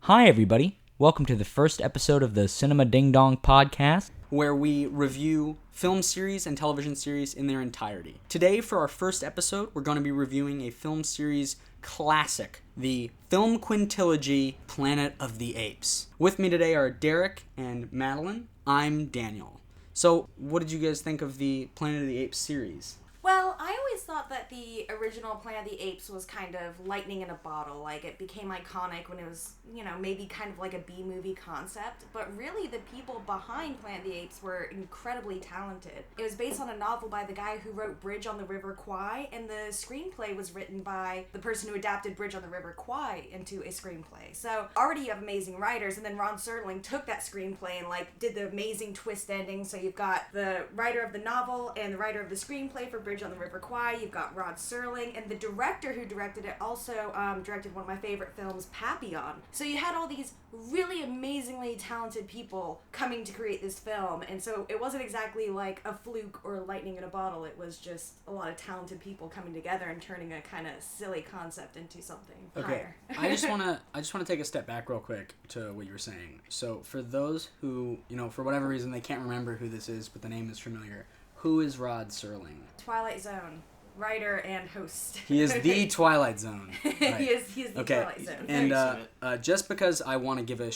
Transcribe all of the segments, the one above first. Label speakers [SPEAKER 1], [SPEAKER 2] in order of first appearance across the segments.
[SPEAKER 1] Hi, everybody. Welcome to the first episode of the Cinema DingDong podcast, where we review film series and television series in their entirety. Today, for our first episode, we're going to be reviewing a film series classic, the film quintilogy Planet of the Apes. With me today are Derek and Madeline. I'm Daniel. So, what did you guys think of the Planet of the Apes series?
[SPEAKER 2] Well, I always thought that the original Planet of the Apes was kind of lightning in a bottle. Like, it became iconic when it was, maybe kind of like a B-movie concept. But really, the people behind Planet of the Apes were incredibly talented. It was based on a novel by the guy who wrote Bridge on the River Kwai, and the screenplay was written by the person who adapted Bridge on the River Kwai into a screenplay. So, already you have amazing writers, and then Ron Serling took that screenplay and, did the amazing twist ending. So you've got the writer of the novel and the writer of the screenplay for Bridge on the River Kwai. You've got Rod Serling, and the director who directed it also directed one of my favorite films, Papillon. So you had all these really amazingly talented people coming to create this film, and so it wasn't exactly like a fluke or lightning in a bottle. It was just a lot of talented people coming together and turning a kind of silly concept into something higher.
[SPEAKER 1] I just want to take a step back real quick to what you were saying. So for those who, for whatever reason they can't remember who this is, but the name is familiar. Who is Rod Serling?
[SPEAKER 2] Twilight Zone writer and host.
[SPEAKER 1] He is the Twilight Zone. Right.
[SPEAKER 2] he is the Twilight Zone.
[SPEAKER 1] And just because I want to give a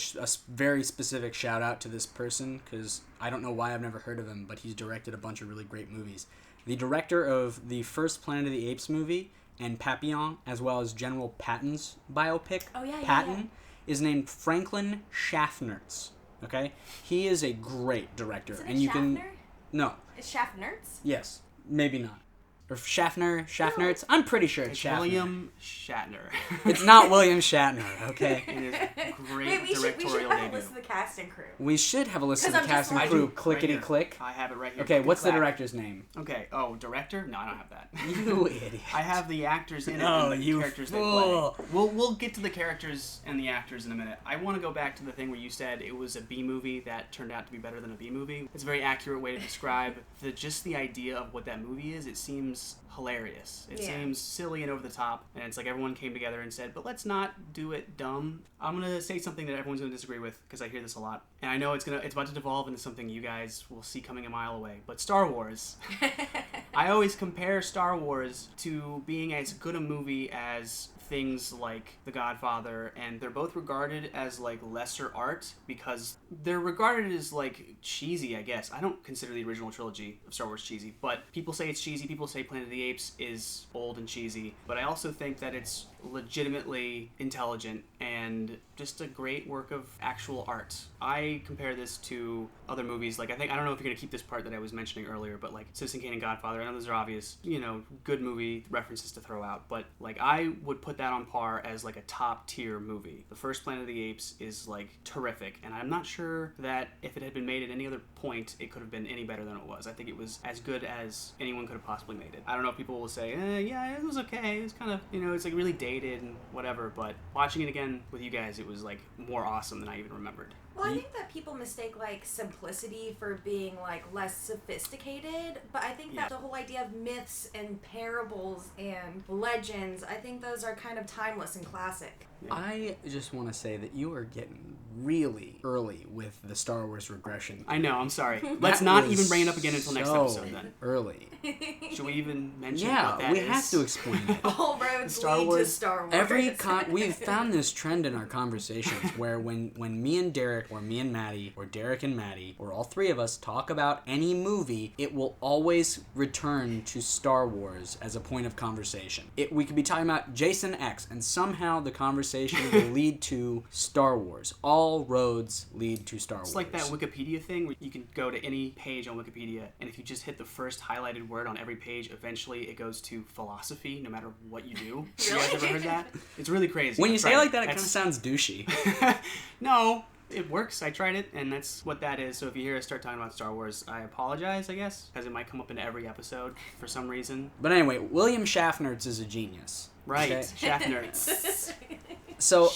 [SPEAKER 1] very specific shout out to this person, because I don't know why I've never heard of him, but he's directed a bunch of really great movies. The director of the first Planet of the Apes movie and Papillon, as well as General Patton's biopic, Patton, is named Franklin Schaffnertz. Okay? He is a great director.
[SPEAKER 2] Is it
[SPEAKER 1] and you
[SPEAKER 2] Schaffner?
[SPEAKER 1] can... No.
[SPEAKER 2] Is Schaffnertz?
[SPEAKER 1] Yes. Maybe not. Or Schaffnertz? I'm pretty sure it's Schaffner.
[SPEAKER 3] William Shatner.
[SPEAKER 1] It's not William Shatner, okay?
[SPEAKER 3] It is great
[SPEAKER 2] we should
[SPEAKER 3] directorial
[SPEAKER 2] have a
[SPEAKER 3] debut.
[SPEAKER 2] list of the cast and crew.
[SPEAKER 1] We should have a list of the
[SPEAKER 2] 'Cause I'm
[SPEAKER 1] cast
[SPEAKER 2] just
[SPEAKER 1] and
[SPEAKER 2] like-
[SPEAKER 1] crew. Clickety-click.
[SPEAKER 3] I have it right here.
[SPEAKER 1] Okay, what's the
[SPEAKER 3] Click-clack.
[SPEAKER 1] director's name?
[SPEAKER 3] Okay, director? No, I don't have that.
[SPEAKER 1] You idiot.
[SPEAKER 3] I have the actors in it
[SPEAKER 1] No,
[SPEAKER 3] and the
[SPEAKER 1] you
[SPEAKER 3] characters they
[SPEAKER 1] fool.
[SPEAKER 3] play. We'll get to the characters and the actors in a minute. I want to go back to the thing where you said it was a B movie that turned out to be better than a B movie. It's a very accurate way to describe just the idea of what that movie is. It seems hilarious. It seems silly and over the top, and it's like everyone came together and said, but let's not do it dumb. I'm going to say something that everyone's going to disagree with, because I hear this a lot. And I know it's about to devolve into something you guys will see coming a mile away. But Star Wars. I always compare Star Wars to being as good a movie as things like The Godfather, and they're both regarded as lesser art because they're regarded as cheesy, I guess. I don't consider the original trilogy of Star Wars cheesy, but people say it's cheesy. People say Planet of the Apes is old and cheesy, but I also think that it's legitimately intelligent and just a great work of actual art. I compare this to other movies. I don't know if you're gonna keep this part that I was mentioning earlier, but Citizen Kane and Godfather. I know those are obvious, good movie references to throw out, but I would put that on par as a top tier movie. The first Planet of the Apes is terrific, and I'm not sure that if it had been made at any other point, it could have been any better than it was. I think it was as good as anyone could have possibly made it. I don't know if people will say, yeah, it was okay. It was kind of, it's really dated and whatever, but watching it again with you guys, it was more awesome than I even remembered.
[SPEAKER 2] Well, I think that people mistake simplicity for being less sophisticated, but I think that the whole idea of myths and parables and legends, I think those are kind of timeless and classic.
[SPEAKER 1] Yeah. I just want to say that you are getting really early with the Star Wars regression.
[SPEAKER 3] I know, I'm sorry. Let's not even bring it up again until next episode then.
[SPEAKER 1] Early.
[SPEAKER 3] Should we even mention what that is?
[SPEAKER 1] Yeah, we have to explain it.
[SPEAKER 2] All roads lead to Star Wars.
[SPEAKER 1] We've found this trend in our conversations where when me and Derek, or me and Maddie, or Derek and Maddie, or all three of us talk about any movie, it will always return to Star Wars as a point of conversation. We could be talking about Jason X, and somehow the conversation will lead to Star Wars. All roads lead to Star Wars.
[SPEAKER 3] It's like that Wikipedia thing where you can go to any page on Wikipedia, and if you just hit the first highlighted word on every page, eventually it goes to philosophy no matter what you do.
[SPEAKER 2] Really?
[SPEAKER 3] You guys ever heard that? It's really crazy.
[SPEAKER 1] When you say it like that, it kind of sounds douchey.
[SPEAKER 3] No. It works. I tried it, and that's what that is. So if you hear us start talking about Star Wars, I apologize, I guess, because it might come up in every episode for some reason.
[SPEAKER 1] But anyway, William Schaffnertz is a genius.
[SPEAKER 3] Right,
[SPEAKER 1] okay?
[SPEAKER 3] Schaffnertz.
[SPEAKER 1] So,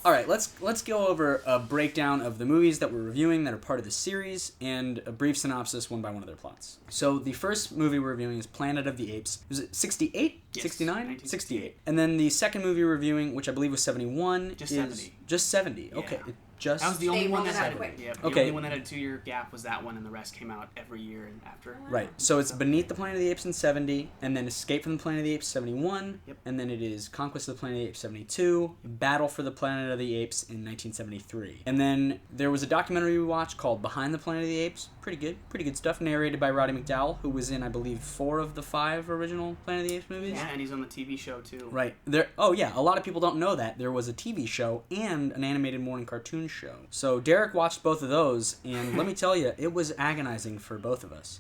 [SPEAKER 1] all right, let's go over a breakdown of the movies that we're reviewing that are part of the series and a brief synopsis one by one of their plots. So the first movie we're reviewing is Planet of the Apes. Was it 68?
[SPEAKER 3] Yes,
[SPEAKER 1] 69?
[SPEAKER 3] 1968.
[SPEAKER 1] 68. And then the second movie we're reviewing, which I believe was 71,
[SPEAKER 3] Just
[SPEAKER 1] is
[SPEAKER 3] 70.
[SPEAKER 1] Just 70. Okay.
[SPEAKER 3] Yeah.
[SPEAKER 1] Just
[SPEAKER 3] That was the only
[SPEAKER 2] They
[SPEAKER 3] one
[SPEAKER 2] rolled
[SPEAKER 3] that
[SPEAKER 2] it out
[SPEAKER 3] had
[SPEAKER 2] quick.
[SPEAKER 3] the
[SPEAKER 1] Okay.
[SPEAKER 3] only one that had a 2-year gap was that one, and the rest came out every year and after.
[SPEAKER 1] Right. So it's Beneath the Planet of the Apes in 70, and then Escape from the Planet of the Apes 71,
[SPEAKER 3] Yep.
[SPEAKER 1] and then it is Conquest of the Planet of the Apes 72, Battle for the Planet of the Apes in 1973. And then there was a documentary we watched called Behind the Planet of the Apes. Pretty good stuff, narrated by Roddy McDowall, who was in, I believe, 4 of the 5 original Planet of the Apes movies.
[SPEAKER 3] Yeah, and he's on the TV show too.
[SPEAKER 1] Right. Oh yeah, a lot of people don't know that there was a TV show and an animated morning cartoon show. So Derek watched both of those, and let me tell you, it was agonizing for both of us.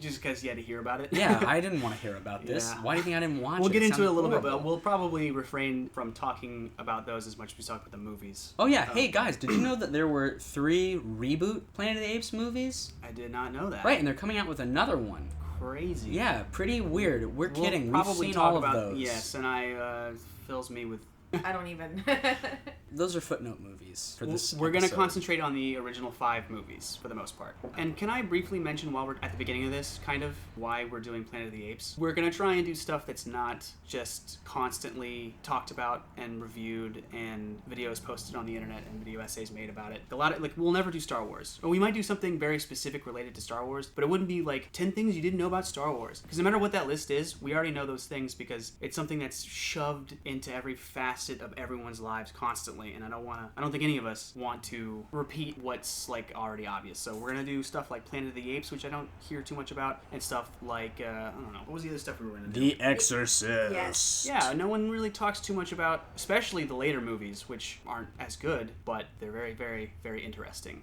[SPEAKER 3] Just because you had to hear about it.
[SPEAKER 1] Yeah, I didn't want to hear about this.
[SPEAKER 3] Yeah.
[SPEAKER 1] Why do you think I didn't watch it?
[SPEAKER 3] We'll get into it a
[SPEAKER 1] sounded
[SPEAKER 3] little bit,
[SPEAKER 1] horrible.
[SPEAKER 3] but we'll probably refrain from talking about those as much as we talk about the movies.
[SPEAKER 1] Oh yeah, hey guys, did you know that there were 3 reboot Planet of the Apes movies?
[SPEAKER 3] I did not know that.
[SPEAKER 1] Right, and they're coming out with another one.
[SPEAKER 3] Crazy.
[SPEAKER 1] Yeah, pretty weird. We're
[SPEAKER 3] We'll
[SPEAKER 1] kidding. We've
[SPEAKER 3] probably
[SPEAKER 1] seen
[SPEAKER 3] talk
[SPEAKER 1] all of
[SPEAKER 3] about,
[SPEAKER 1] those.
[SPEAKER 3] Yes, and fills me with.
[SPEAKER 2] I don't even.
[SPEAKER 1] Those are footnote movies for this
[SPEAKER 3] We're going to
[SPEAKER 1] episode.
[SPEAKER 3] concentrate on the original 5 movies for the most part. And can I briefly mention while we're at the beginning of this, kind of why we're doing Planet of the Apes? We're going to try and do stuff that's not just constantly talked about and reviewed and videos posted on the internet and video essays made about it. We'll never do Star Wars. Or we might do something very specific related to Star Wars, but it wouldn't be like 10 things you didn't know about Star Wars. Because no matter what that list is, we already know those things because it's something that's shoved into every facet of everyone's lives constantly, and I don't think any of us want to repeat what's like already obvious. So we're gonna do stuff like Planet of the Apes, which I don't hear too much about, and stuff like I don't know, what was the other stuff we were gonna do?
[SPEAKER 1] The Exorcist.
[SPEAKER 2] Yes.
[SPEAKER 3] Yeah, no one really talks too much about, especially the later movies, which aren't as good, but they're very, very, very interesting.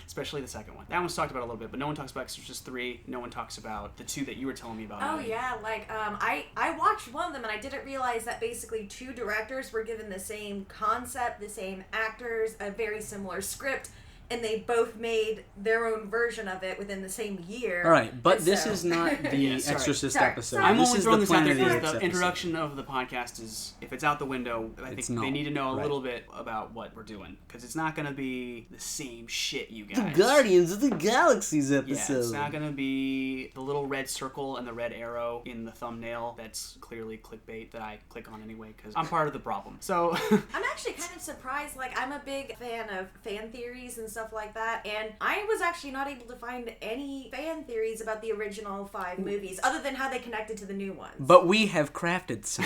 [SPEAKER 3] Especially the second one. That one's talked about a little bit, but no one talks about Exorcist 3. No one talks about the 2 that you were telling me about.
[SPEAKER 2] Oh
[SPEAKER 3] Maddie.
[SPEAKER 2] yeah, like I watched one of them and I didn't realize that basically 2 directors were given the same concept, the same actors, a very similar script, and they both made their own version of it within the same year.
[SPEAKER 1] All right, but
[SPEAKER 2] And
[SPEAKER 1] this
[SPEAKER 2] so-
[SPEAKER 1] is not the
[SPEAKER 3] Yeah, sorry.
[SPEAKER 1] Exorcist
[SPEAKER 2] Sorry.
[SPEAKER 1] episode.
[SPEAKER 2] Sorry.
[SPEAKER 3] I'm
[SPEAKER 1] this
[SPEAKER 3] only
[SPEAKER 1] is
[SPEAKER 3] throwing
[SPEAKER 1] the
[SPEAKER 3] this out there
[SPEAKER 1] Planet of the
[SPEAKER 3] because
[SPEAKER 1] Apes
[SPEAKER 3] the
[SPEAKER 1] episode.
[SPEAKER 3] introduction of the podcast is, if it's out the window, I
[SPEAKER 1] It's
[SPEAKER 3] think
[SPEAKER 1] null.
[SPEAKER 3] they need to know a
[SPEAKER 1] Right.
[SPEAKER 3] little bit about what we're doing. Because it's not going to be the same shit, you guys.
[SPEAKER 1] The Guardians of the Galaxies
[SPEAKER 3] Yeah,
[SPEAKER 1] episode.
[SPEAKER 3] it's not going to be the little red circle and the red arrow in the thumbnail that's clearly clickbait that I click on anyway because I'm part of the problem. So,
[SPEAKER 2] I'm actually kind of surprised. Like, I'm a big fan of fan theories and stuff like that, and I was actually not able to find any fan theories about the original 5 movies, other than how they connected to the new ones.
[SPEAKER 1] But we have crafted some.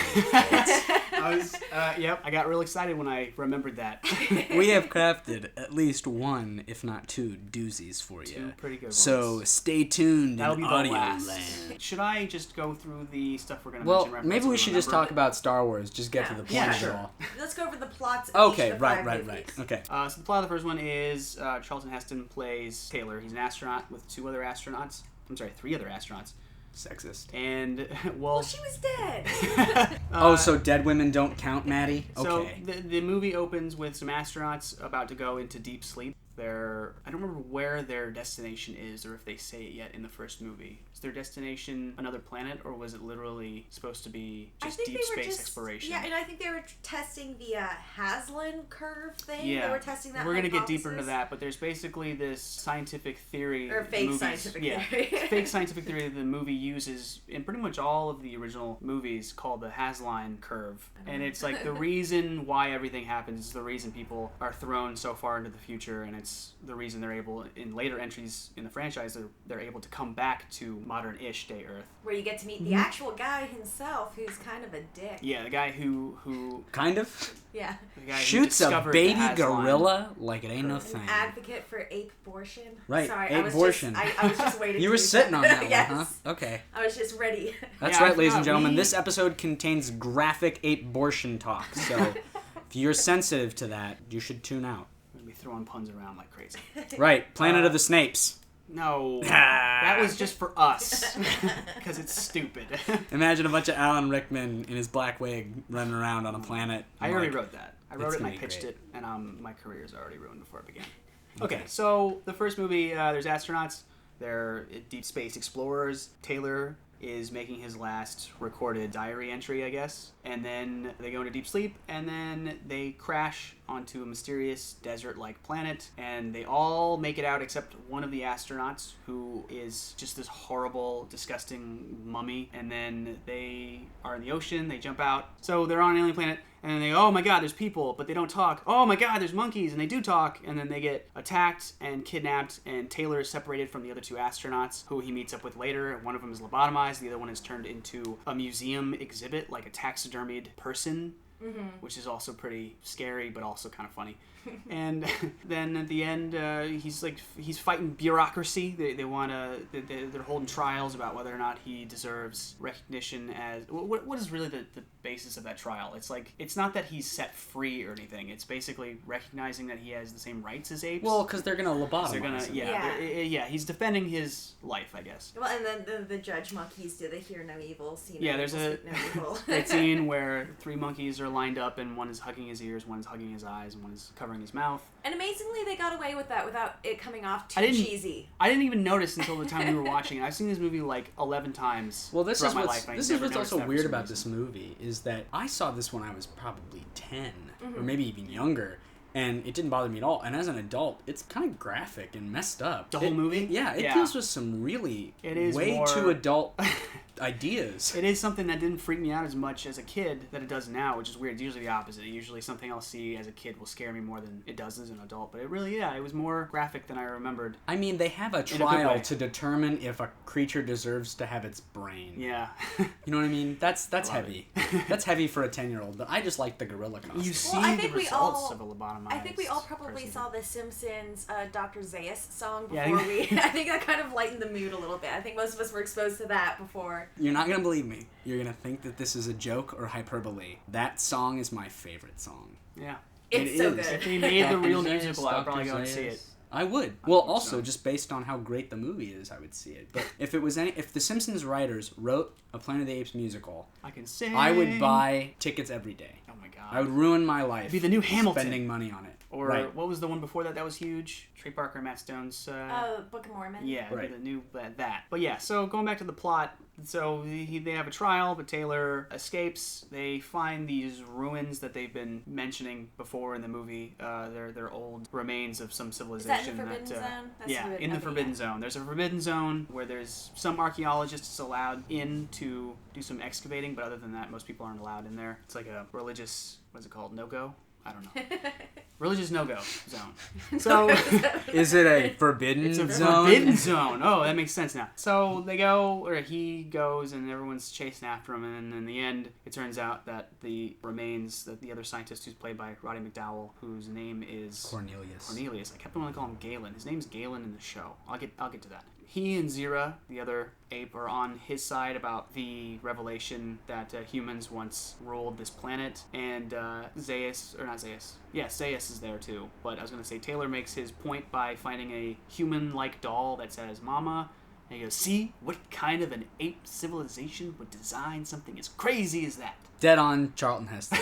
[SPEAKER 3] I got real excited when I remembered that.
[SPEAKER 1] We have crafted at least 1, if not 2, doozies for you.
[SPEAKER 3] 2 pretty good ones.
[SPEAKER 1] So stay tuned
[SPEAKER 3] That'll
[SPEAKER 1] in
[SPEAKER 3] be the
[SPEAKER 1] audio
[SPEAKER 3] last.
[SPEAKER 1] land.
[SPEAKER 3] Should I just go through the stuff we're going to
[SPEAKER 1] Well,
[SPEAKER 3] mention?
[SPEAKER 1] maybe we should just
[SPEAKER 3] remember?
[SPEAKER 1] talk about Star Wars. Just get to the point
[SPEAKER 3] Yeah,
[SPEAKER 1] of
[SPEAKER 3] sure.
[SPEAKER 1] it all.
[SPEAKER 2] Let's go over the plots of each
[SPEAKER 1] Okay,
[SPEAKER 2] of the
[SPEAKER 1] right.
[SPEAKER 2] 5 movies.
[SPEAKER 1] Okay.
[SPEAKER 3] So the plot of the first one is Charlton Heston plays Taylor. He's an astronaut with 3 other astronauts.
[SPEAKER 1] Sexist.
[SPEAKER 3] And,
[SPEAKER 2] Well, she was dead.
[SPEAKER 1] So dead women don't count, Maddie? Okay.
[SPEAKER 3] So the movie opens with some astronauts about to go into deep sleep. I don't remember where their destination is or if they say it yet in the first movie. Is their destination another planet or was it literally supposed to be just deep space exploration?
[SPEAKER 2] Yeah, and I think they were testing the Haslan curve thing.
[SPEAKER 3] Yeah,
[SPEAKER 2] They were testing that
[SPEAKER 3] we're gonna get deeper into
[SPEAKER 2] hypothesis.
[SPEAKER 3] that, but there's basically this scientific theory,
[SPEAKER 2] Or fake scientific theory.
[SPEAKER 3] fake scientific theory that the movie uses in pretty much all of the original movies called the Haslan curve, and it's like the reason why everything happens is the reason people are thrown so far into the future, and it's the reason they're able in later entries in the franchise they're able to come back to modern-ish day Earth.
[SPEAKER 2] Where you get to meet the actual guy himself, who's kind of a dick.
[SPEAKER 3] Yeah, the guy who
[SPEAKER 1] Kind of.
[SPEAKER 2] Yeah.
[SPEAKER 3] the guy who
[SPEAKER 1] Shoots a
[SPEAKER 3] discovered
[SPEAKER 1] baby
[SPEAKER 3] the Haslan.
[SPEAKER 1] gorilla like it ain't no
[SPEAKER 2] An
[SPEAKER 1] thing.
[SPEAKER 2] advocate for ape-abortion.
[SPEAKER 1] Right,
[SPEAKER 2] Sorry,
[SPEAKER 1] ape-abortion.
[SPEAKER 2] I was just waiting.
[SPEAKER 1] You
[SPEAKER 2] to
[SPEAKER 1] were
[SPEAKER 2] do
[SPEAKER 1] sitting on that
[SPEAKER 2] yes.
[SPEAKER 1] one, huh? Okay.
[SPEAKER 2] I was just ready.
[SPEAKER 1] That's
[SPEAKER 3] Yeah, I
[SPEAKER 1] right, ladies and
[SPEAKER 3] forgot.
[SPEAKER 1] gentlemen.
[SPEAKER 3] We-
[SPEAKER 1] This episode contains graphic ape-abortion talk, so if you're sensitive to that, you should tune out.
[SPEAKER 3] I'm gonna be throwing puns around like crazy.
[SPEAKER 1] Right, Planet of the Snapes.
[SPEAKER 3] No, that was just for us because it's stupid.
[SPEAKER 1] Imagine a bunch of Alan Rickman in his black wig running around on a planet.
[SPEAKER 3] I already wrote that. I wrote
[SPEAKER 1] It's
[SPEAKER 3] it and I
[SPEAKER 1] gonna be
[SPEAKER 3] pitched
[SPEAKER 1] great.
[SPEAKER 3] it, and my career is already ruined before it began. Okay, so the first movie, there's astronauts. They're deep space explorers. Taylor is making his last recorded diary entry, I guess. And then they go into deep sleep, and then they crash onto a mysterious desert-like planet, and they all make it out except one of the astronauts, who is just this horrible, disgusting mummy. And then they are in the ocean, they jump out. So they're on an alien planet, and then they go, oh my god, there's people, but they don't talk. Oh my god, there's monkeys, and they do talk. And then they get attacked and kidnapped, and Taylor is separated from the other two astronauts, who he meets up with later. One of them is lobotomized, the other one is turned into a museum exhibit, like a taxidermied person, which is also pretty scary, but also kind of funny. And then at the end, he's fighting bureaucracy. They're holding trials about whether or not he deserves recognition as what is really the basis of that trial. It's like, it's not that he's set free or anything. It's basically recognizing that he has the same rights as apes.
[SPEAKER 1] Well, because they're gonna lobotomize him.
[SPEAKER 3] Yeah, he's defending his life, I guess.
[SPEAKER 2] Well, and then the judge monkeys do the hear no evil, see no
[SPEAKER 3] Yeah,
[SPEAKER 2] evil,
[SPEAKER 3] there's
[SPEAKER 2] speak no evil.
[SPEAKER 3] that scene where 3 monkeys are lined up, and one is hugging his ears, one is hugging his eyes, and one is covering his mouth.
[SPEAKER 2] And amazingly, they got away with that without it coming off too cheesy.
[SPEAKER 3] I didn't even notice until the time we were watching it. I've seen this movie like 11 times.
[SPEAKER 1] Well, this is what's also weird about
[SPEAKER 3] this
[SPEAKER 1] this movie is that I saw this when I was probably 10 or maybe even younger. And it didn't bother me at all. And as an adult, it's kind of graphic and messed up.
[SPEAKER 3] The whole movie?
[SPEAKER 1] It deals with some really too adult ideas.
[SPEAKER 3] It is something that didn't freak me out as much as a kid that it does now, which is weird. It's usually the opposite. Usually something I'll see as a kid will scare me more than it does as an adult. But it really, it was more graphic than I remembered.
[SPEAKER 1] I mean, they have a trial to determine if a creature deserves to have its brain.
[SPEAKER 3] Yeah.
[SPEAKER 1] You know what I mean? That's heavy. That's heavy for a 10-year-old, but I just like the gorilla costume.
[SPEAKER 3] You see the results of a lobotomized
[SPEAKER 2] I think we all probably
[SPEAKER 3] person.
[SPEAKER 2] saw the Simpsons Dr. Zaius song before we... I think that kind of lightened the mood a little bit. I think most of us were exposed to that before.
[SPEAKER 1] You're not going to believe me. You're going to think that this is a joke or hyperbole. That song is my favorite song.
[SPEAKER 3] Yeah.
[SPEAKER 2] It's so good.
[SPEAKER 3] If they made the real musical, I would probably go and see it.
[SPEAKER 1] I would. Well, also, just based on how great the movie is, I would see it. But if the Simpsons writers wrote a Planet of the Apes musical, I would buy tickets every day.
[SPEAKER 3] Oh my god.
[SPEAKER 1] I would ruin my life.
[SPEAKER 3] It'd be the new Hamilton.
[SPEAKER 1] Spending money on it.
[SPEAKER 3] Or what was the one before that was huge? Trey Parker and Matt Stone's...
[SPEAKER 2] Book of Mormon.
[SPEAKER 3] Yeah, the new... that. But yeah, so going back to the plot, so they have a trial, but Taylor escapes. They find these ruins that they've been mentioning before in the movie. They're old remains of some civilization.
[SPEAKER 2] Is that in the Forbidden Zone?
[SPEAKER 3] In the Forbidden Zone. There's a Forbidden Zone where there's some archaeologists allowed in to do some excavating, but other than that, most people aren't allowed in there. It's like a religious... What is it called? No-go? I don't know. Religious no-go zone. So,
[SPEAKER 1] is it a forbidden zone?
[SPEAKER 3] It's a forbidden zone. Oh, that makes sense now. So they go, or he goes, and everyone's chasing after him. And in the end, it turns out that the remains, that the other scientist who's played by Roddy McDowall, whose name is Cornelius. I kept wanting to call him Galen. His name's Galen in the show. I'll get to that. He and Zira, the other ape, are on his side about the revelation that humans once ruled this planet, and Zaius is there too. But I was going to say, Taylor makes his point by finding a human-like doll that says "Mama," and he goes, "See, what kind of an ape civilization would design something as crazy as that?"
[SPEAKER 1] Dead on Charlton Heston.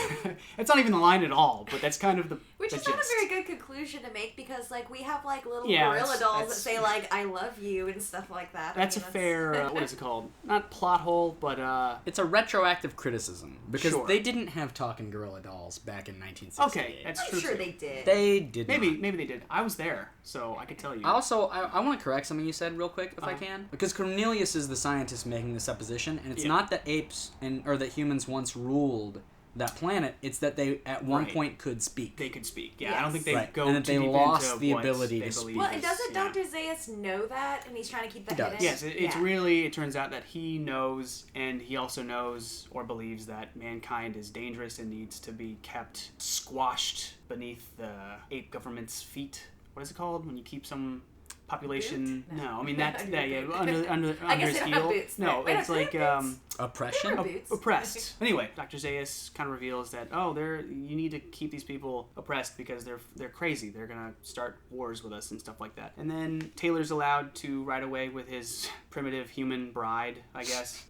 [SPEAKER 3] That's not even the line at all, but that's kind of the
[SPEAKER 2] Which is
[SPEAKER 3] gist.
[SPEAKER 2] not a very good conclusion to make, because like we have like little gorilla dolls that say like "I love you" and stuff like that.
[SPEAKER 3] That's a fair what is it called? Not plot hole, but
[SPEAKER 1] it's a retroactive criticism, because they didn't have talking gorilla dolls back in 1968.
[SPEAKER 3] Okay, that's true.
[SPEAKER 2] I'm sure they did.
[SPEAKER 1] They did.
[SPEAKER 3] Maybe they did. I was there, so I could tell you.
[SPEAKER 1] Also, I want to correct something you said real quick, if I can, because Cornelius is the scientist making the supposition, and it's not that apes or that humans once ruled that planet, it's that they at one point could speak.
[SPEAKER 3] They could speak. Yeah,
[SPEAKER 2] yes.
[SPEAKER 3] I don't think they go
[SPEAKER 1] and that they lost the ability to speak.
[SPEAKER 2] Well, and doesn't Dr. Zaius know that, and he's trying to keep that hidden?
[SPEAKER 3] Yes, it's really, it turns out that he knows, and he also knows or believes that mankind is dangerous and needs to be kept squashed beneath the ape government's feet. What is it called when you keep some population?
[SPEAKER 2] Boot?
[SPEAKER 3] No, I mean that's under
[SPEAKER 2] I guess
[SPEAKER 3] his
[SPEAKER 2] they don't
[SPEAKER 3] heel.
[SPEAKER 2] have boots.
[SPEAKER 3] No,
[SPEAKER 2] Wait,
[SPEAKER 3] it's like
[SPEAKER 1] oppression.
[SPEAKER 3] Oppressed. Anyway, Dr. Zaius kind of reveals that you need to keep these people oppressed because they're crazy. They're gonna start wars with us and stuff like that. And then Taylor's allowed to ride away with his primitive human bride, I guess,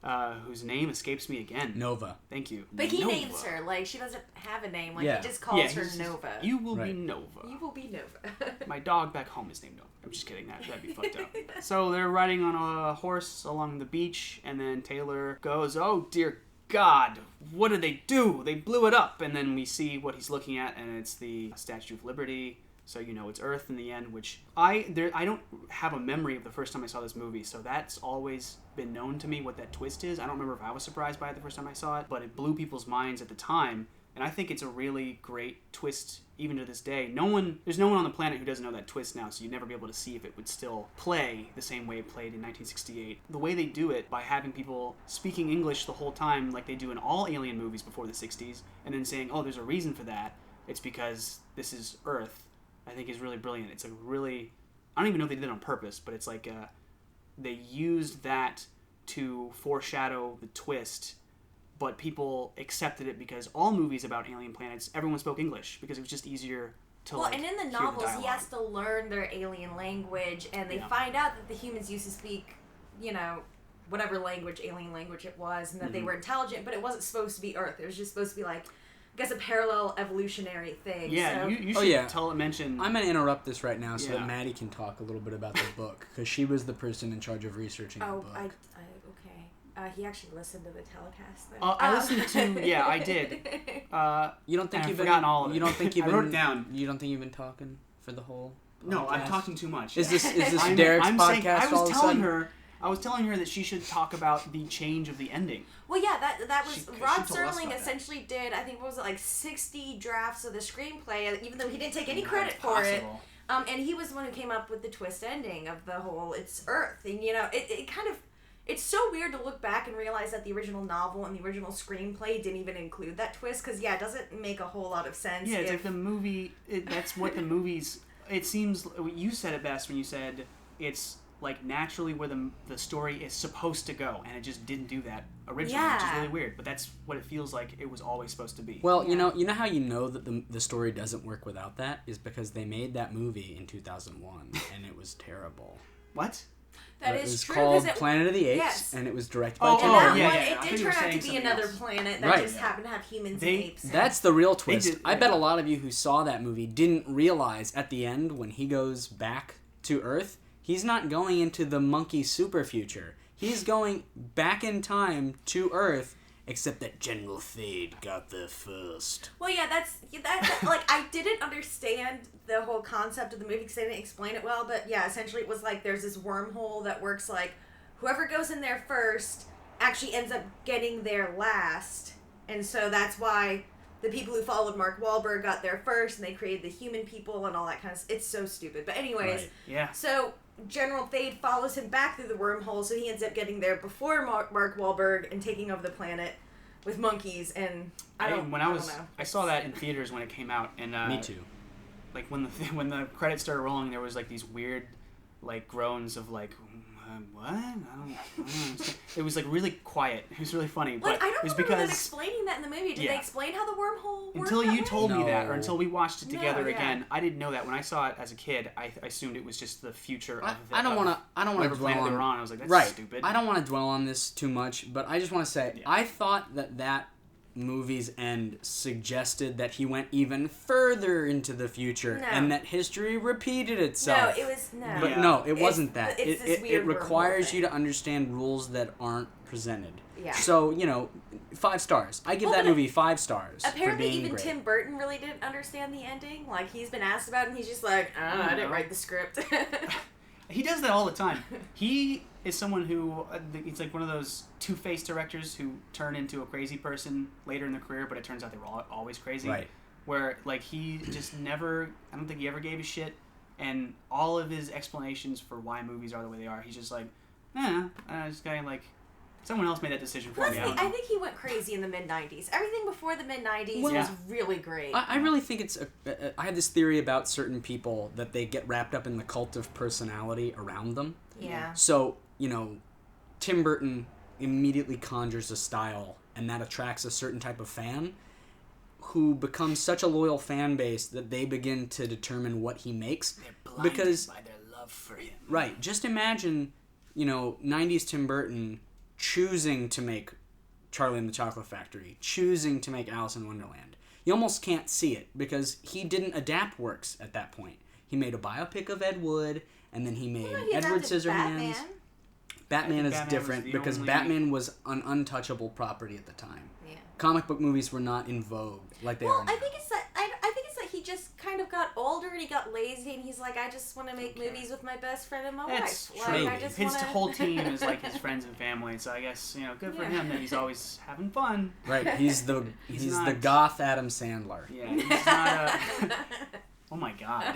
[SPEAKER 3] whose name escapes me again.
[SPEAKER 1] Nova.
[SPEAKER 3] Thank you.
[SPEAKER 2] But he
[SPEAKER 3] Nova.
[SPEAKER 2] names her like she doesn't have a name. Like he just calls her Nova.
[SPEAKER 3] You will be Nova.
[SPEAKER 2] You will be Nova.
[SPEAKER 3] My dog back home is named Nova. I'm just kidding. That'd be fucked up. So they're riding on a horse along the beach, and then Taylor goes, "Oh dear God, what did they do? They blew it up. And then we see what he's looking at, and it's the Statue of Liberty. So it's Earth in the end, which I don't have a memory of the first time I saw this movie, so that's always been known to me what that twist is. I don't remember if I was surprised by it the first time I saw it, but it blew people's minds at the time, and I think it's a really great twist even to this day. There's no one on the planet who doesn't know that twist now, so you'd never be able to see if it would still play the same way it played in 1968. The way they do it, by having people speaking English the whole time like they do in all Alien movies before the 60s, and then saying, oh, there's a reason for that, it's because this is Earth, I think is really brilliant. It's a really, I don't even know if they did it on purpose, but it's like they used that to foreshadow the twist, but people accepted it because all movies about alien planets, everyone spoke English because it was just easier to
[SPEAKER 2] and in the novels, he has to learn their alien language, and they find out that the humans used to speak, whatever alien language it was, and that they were intelligent, but it wasn't supposed to be Earth. It was just supposed to be like, I guess, a parallel evolutionary thing.
[SPEAKER 3] Yeah,
[SPEAKER 2] so.
[SPEAKER 3] you should mention...
[SPEAKER 1] I'm going to interrupt this right now so that Maddie can talk a little bit about the book, because she was the person in charge of researching the book.
[SPEAKER 2] Okay. He actually listened to the telecast, then.
[SPEAKER 3] I listened to... Yeah, I did.
[SPEAKER 1] You don't think
[SPEAKER 3] I've
[SPEAKER 1] you've
[SPEAKER 3] forgotten all of it.
[SPEAKER 1] You don't think you've been...
[SPEAKER 3] I wrote it down.
[SPEAKER 1] You don't think you've been talking for the whole podcast?
[SPEAKER 3] No, I'm talking too much.
[SPEAKER 1] Is this Derek's podcast all of a sudden?
[SPEAKER 3] I was telling her that she should talk about the change of the ending.
[SPEAKER 2] Well, yeah, that was... Rod
[SPEAKER 3] told us
[SPEAKER 2] Serling
[SPEAKER 3] about
[SPEAKER 2] essentially did, I think, what was it, like 60 drafts of the screenplay, even though he didn't take any credit for it. And he was the one who came up with the twist ending of the whole, it's Earth. And, it kind of... It's so weird to look back and realize that the original novel and the original screenplay didn't even include that twist, because, it doesn't make a whole lot of sense.
[SPEAKER 3] Yeah, it's like the movie... that's what the movies... It seems... You said it best when you said it's... like naturally where the story is supposed to go, and it just didn't do that originally, which is really weird. But that's what it feels like it was always supposed to be.
[SPEAKER 1] Well, you know how you know that the story doesn't work without that is because they made that movie in 2001, and it was terrible.
[SPEAKER 3] What?
[SPEAKER 2] That
[SPEAKER 1] it
[SPEAKER 2] is
[SPEAKER 1] was
[SPEAKER 2] true.
[SPEAKER 1] called Planet of the Apes, and it was directed by Tim
[SPEAKER 2] Burton.
[SPEAKER 1] Burton.
[SPEAKER 2] It did turn out to be another planet that just happened to have humans and apes.
[SPEAKER 1] That's the real twist. I bet a lot of you who saw that movie didn't realize at the end when he goes back to Earth, he's not going into the monkey super future. He's going back in time to Earth, except that General Fade got there first.
[SPEAKER 2] Well, that's like, I didn't understand the whole concept of the movie because they didn't explain it well, but essentially it was like there's this wormhole that works like whoever goes in there first actually ends up getting there last, and so that's why the people who followed Mark Wahlberg got there first, and they created the human people and all that kind of... It's so stupid. But anyways, so General Fade follows him back through the wormhole, so he ends up getting there before Mark Wahlberg and taking over the planet with monkeys, and I don't know.
[SPEAKER 3] I saw that in theaters when it came out, and
[SPEAKER 1] me too.
[SPEAKER 3] Like when the credits started rolling, there was like these weird like groans of like... what? I don't it was like really quiet. It was really funny. But
[SPEAKER 2] I don't
[SPEAKER 3] it was
[SPEAKER 2] remember them
[SPEAKER 3] because
[SPEAKER 2] explaining that in the movie. Did they explain how the wormhole worked?
[SPEAKER 3] Until you told me that, or
[SPEAKER 1] No.
[SPEAKER 3] until we watched it together again, I didn't know that. When I saw it as a kid, I assumed it was just the future of the
[SPEAKER 1] I don't want to dwell on.
[SPEAKER 3] They were on. I was like, that's stupid.
[SPEAKER 1] I don't want to dwell on this too much, but I just want to say I thought that movie's end suggested that he went even further into the future and that history repeated itself.
[SPEAKER 2] No, it was no.
[SPEAKER 1] But no, it wasn't that.
[SPEAKER 2] It
[SPEAKER 1] requires you to understand rules that aren't presented.
[SPEAKER 2] Yeah.
[SPEAKER 1] So, 5 stars. I give that movie 5 stars.
[SPEAKER 2] Apparently,
[SPEAKER 1] for being
[SPEAKER 2] even
[SPEAKER 1] great.
[SPEAKER 2] Tim Burton really didn't understand the ending. Like, he's been asked about it, and he's just like, I didn't write the script.
[SPEAKER 3] He does that all the time. He is someone who, he's like one of those two-faced directors who turn into a crazy person later in their career, but it turns out they were always crazy.
[SPEAKER 1] Right.
[SPEAKER 3] Where, like, he just never, I don't think he ever gave a shit, and all of his explanations for why movies are the way they are, he's just like, this guy, like, someone else made that decision for me.
[SPEAKER 2] I think he went crazy in the mid-90s. Everything before the mid-90s was really great.
[SPEAKER 1] I really think it's... I have this theory about certain people that they get wrapped up in the cult of personality around them.
[SPEAKER 2] Yeah.
[SPEAKER 1] So, Tim Burton immediately conjures a style, and that attracts a certain type of fan who becomes such a loyal fan base that they begin to determine what he makes.
[SPEAKER 3] They're blinded by their love for him.
[SPEAKER 1] Right. Just imagine, 90s Tim Burton choosing to make Charlie and the Chocolate Factory, choosing to make Alice in Wonderland. You almost can't see it because he didn't adapt works at that point. He made a biopic of Ed Wood, and then he made Edward Scissorhands. Batman is
[SPEAKER 3] Batman
[SPEAKER 1] different
[SPEAKER 3] was the
[SPEAKER 1] because
[SPEAKER 3] only-
[SPEAKER 1] Batman was an untouchable property at the time.
[SPEAKER 2] Yeah.
[SPEAKER 1] Comic book movies were not in vogue like they
[SPEAKER 2] Well,
[SPEAKER 1] are now.
[SPEAKER 2] I think it's that he just kind of got older and he got lazy and he's like, I just want to make movies with my best friend and my
[SPEAKER 3] That's
[SPEAKER 2] wife.
[SPEAKER 3] true.
[SPEAKER 2] Like, I just
[SPEAKER 3] His
[SPEAKER 2] wanna...
[SPEAKER 3] whole team is like his friends and family, so I guess good for him that he's always having fun.
[SPEAKER 1] Right, he's the
[SPEAKER 3] not-
[SPEAKER 1] goth Adam Sandler.
[SPEAKER 3] Yeah, he's not a. Oh my god,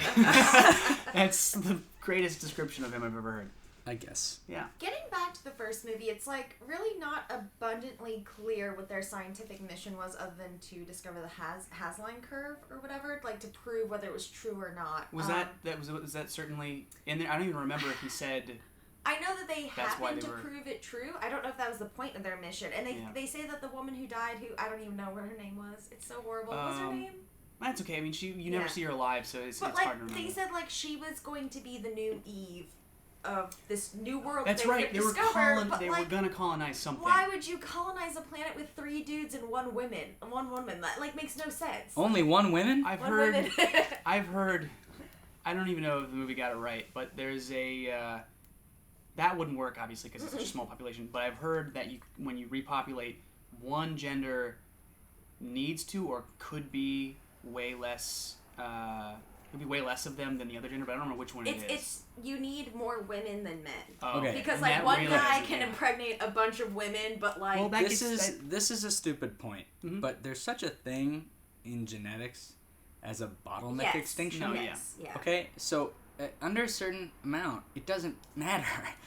[SPEAKER 3] that's the greatest description of him I've ever heard.
[SPEAKER 1] I guess.
[SPEAKER 3] Yeah.
[SPEAKER 2] Getting back to the first movie, it's like really not abundantly clear what their scientific mission was other than to discover the Hasline curve or whatever, like to prove whether it was true or not.
[SPEAKER 3] Was was that certainly in there? I don't even remember if he said.
[SPEAKER 2] I know that they
[SPEAKER 3] That's why
[SPEAKER 2] happened
[SPEAKER 3] they
[SPEAKER 2] to
[SPEAKER 3] were-
[SPEAKER 2] prove it true. I don't know if that was the point of their mission. And they say that the woman who died, who I don't even know what her name was. It's so horrible. What was her name?
[SPEAKER 3] That's okay. I mean, you never see her alive, so it's
[SPEAKER 2] But
[SPEAKER 3] hard to
[SPEAKER 2] like
[SPEAKER 3] remember.
[SPEAKER 2] they said, like she was going to be the new Eve of this new world.
[SPEAKER 3] That's
[SPEAKER 2] they
[SPEAKER 3] right.
[SPEAKER 2] They were
[SPEAKER 3] gonna colonize something.
[SPEAKER 2] Why would you colonize a planet with 3 dudes and 1 woman? That like makes no sense.
[SPEAKER 1] Only one woman?
[SPEAKER 3] I've
[SPEAKER 2] One
[SPEAKER 3] heard.
[SPEAKER 2] woman.
[SPEAKER 3] I've heard. I don't even know if the movie got it right, but there's a. That wouldn't work obviously because it's such a small population. But I've heard that when you repopulate, one gender needs to or could be way less. Could be way less of them than the other gender, but I don't know which one it is.
[SPEAKER 2] It's you need more women than men.
[SPEAKER 1] Okay.
[SPEAKER 2] Because
[SPEAKER 3] And
[SPEAKER 2] like
[SPEAKER 3] that
[SPEAKER 2] one
[SPEAKER 3] really
[SPEAKER 2] guy
[SPEAKER 3] doesn't-
[SPEAKER 2] can impregnate a bunch of women, but like
[SPEAKER 3] Well, that
[SPEAKER 1] This
[SPEAKER 3] gets-
[SPEAKER 1] is a stupid point,
[SPEAKER 3] Mhm.
[SPEAKER 1] but there's such a thing in genetics as a bottleneck
[SPEAKER 2] yes,
[SPEAKER 1] extinction.
[SPEAKER 3] No,
[SPEAKER 2] yes, yeah.
[SPEAKER 1] Okay, so under a certain amount, it doesn't matter.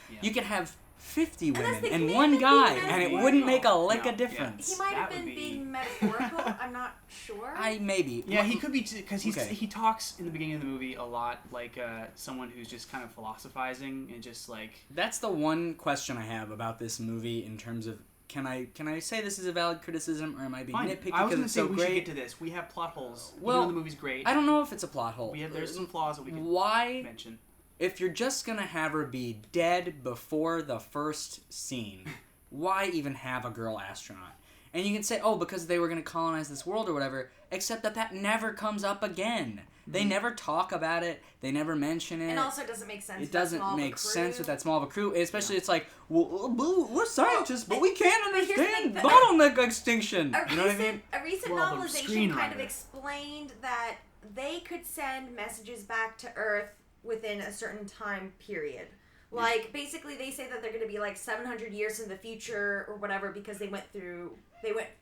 [SPEAKER 3] Yeah.
[SPEAKER 1] You could have 50
[SPEAKER 2] that's
[SPEAKER 1] women
[SPEAKER 2] the
[SPEAKER 1] and
[SPEAKER 2] thing,
[SPEAKER 1] one
[SPEAKER 2] being
[SPEAKER 1] guy, and it wouldn't
[SPEAKER 2] metaphorical.
[SPEAKER 1] make a lick
[SPEAKER 3] No,
[SPEAKER 1] of
[SPEAKER 3] yeah.
[SPEAKER 1] difference.
[SPEAKER 2] He might have
[SPEAKER 3] That would
[SPEAKER 2] been
[SPEAKER 3] be-
[SPEAKER 2] being metaphorical. I'm not sure.
[SPEAKER 1] Maybe.
[SPEAKER 3] Yeah, he could be because
[SPEAKER 1] Okay.
[SPEAKER 3] he talks in the beginning of the movie a lot like someone who's just kind of philosophizing and just like.
[SPEAKER 1] That's the one question I have about this movie in terms of can I say this is a valid criticism or am I being
[SPEAKER 3] Fine.
[SPEAKER 1] nitpicky
[SPEAKER 3] I was
[SPEAKER 1] because
[SPEAKER 3] gonna
[SPEAKER 1] it's
[SPEAKER 3] say
[SPEAKER 1] so
[SPEAKER 3] we
[SPEAKER 1] great?
[SPEAKER 3] should get to this. We have plot holes.
[SPEAKER 1] Well,
[SPEAKER 3] Even though the movie's great.
[SPEAKER 1] I don't know if it's a plot hole.
[SPEAKER 3] There's some flaws that we could
[SPEAKER 1] Why?
[SPEAKER 3] mention.
[SPEAKER 1] If you're just gonna have her be dead before the first scene, why even have a girl astronaut? And you can say, oh, because they were gonna colonize this world or whatever, except that never comes up again. They never talk about it. They never mention it.
[SPEAKER 2] and also it doesn't make sense.
[SPEAKER 1] It
[SPEAKER 2] with that
[SPEAKER 1] doesn't
[SPEAKER 2] small of a
[SPEAKER 1] make
[SPEAKER 2] crew.
[SPEAKER 1] sense with that small of a crew. Especially, it's like, well, we're scientists, but we can't
[SPEAKER 2] but here's the
[SPEAKER 1] understand
[SPEAKER 2] thing,
[SPEAKER 1] bottleneck extinction.
[SPEAKER 2] A
[SPEAKER 1] You know what I mean?
[SPEAKER 2] recent
[SPEAKER 3] Well, the
[SPEAKER 2] novelization kind of
[SPEAKER 3] screenwriter.
[SPEAKER 2] explained that they could send messages back to Earth within a certain time period. Like, basically, they say that they're going to be like 700 years in the future or whatever because they went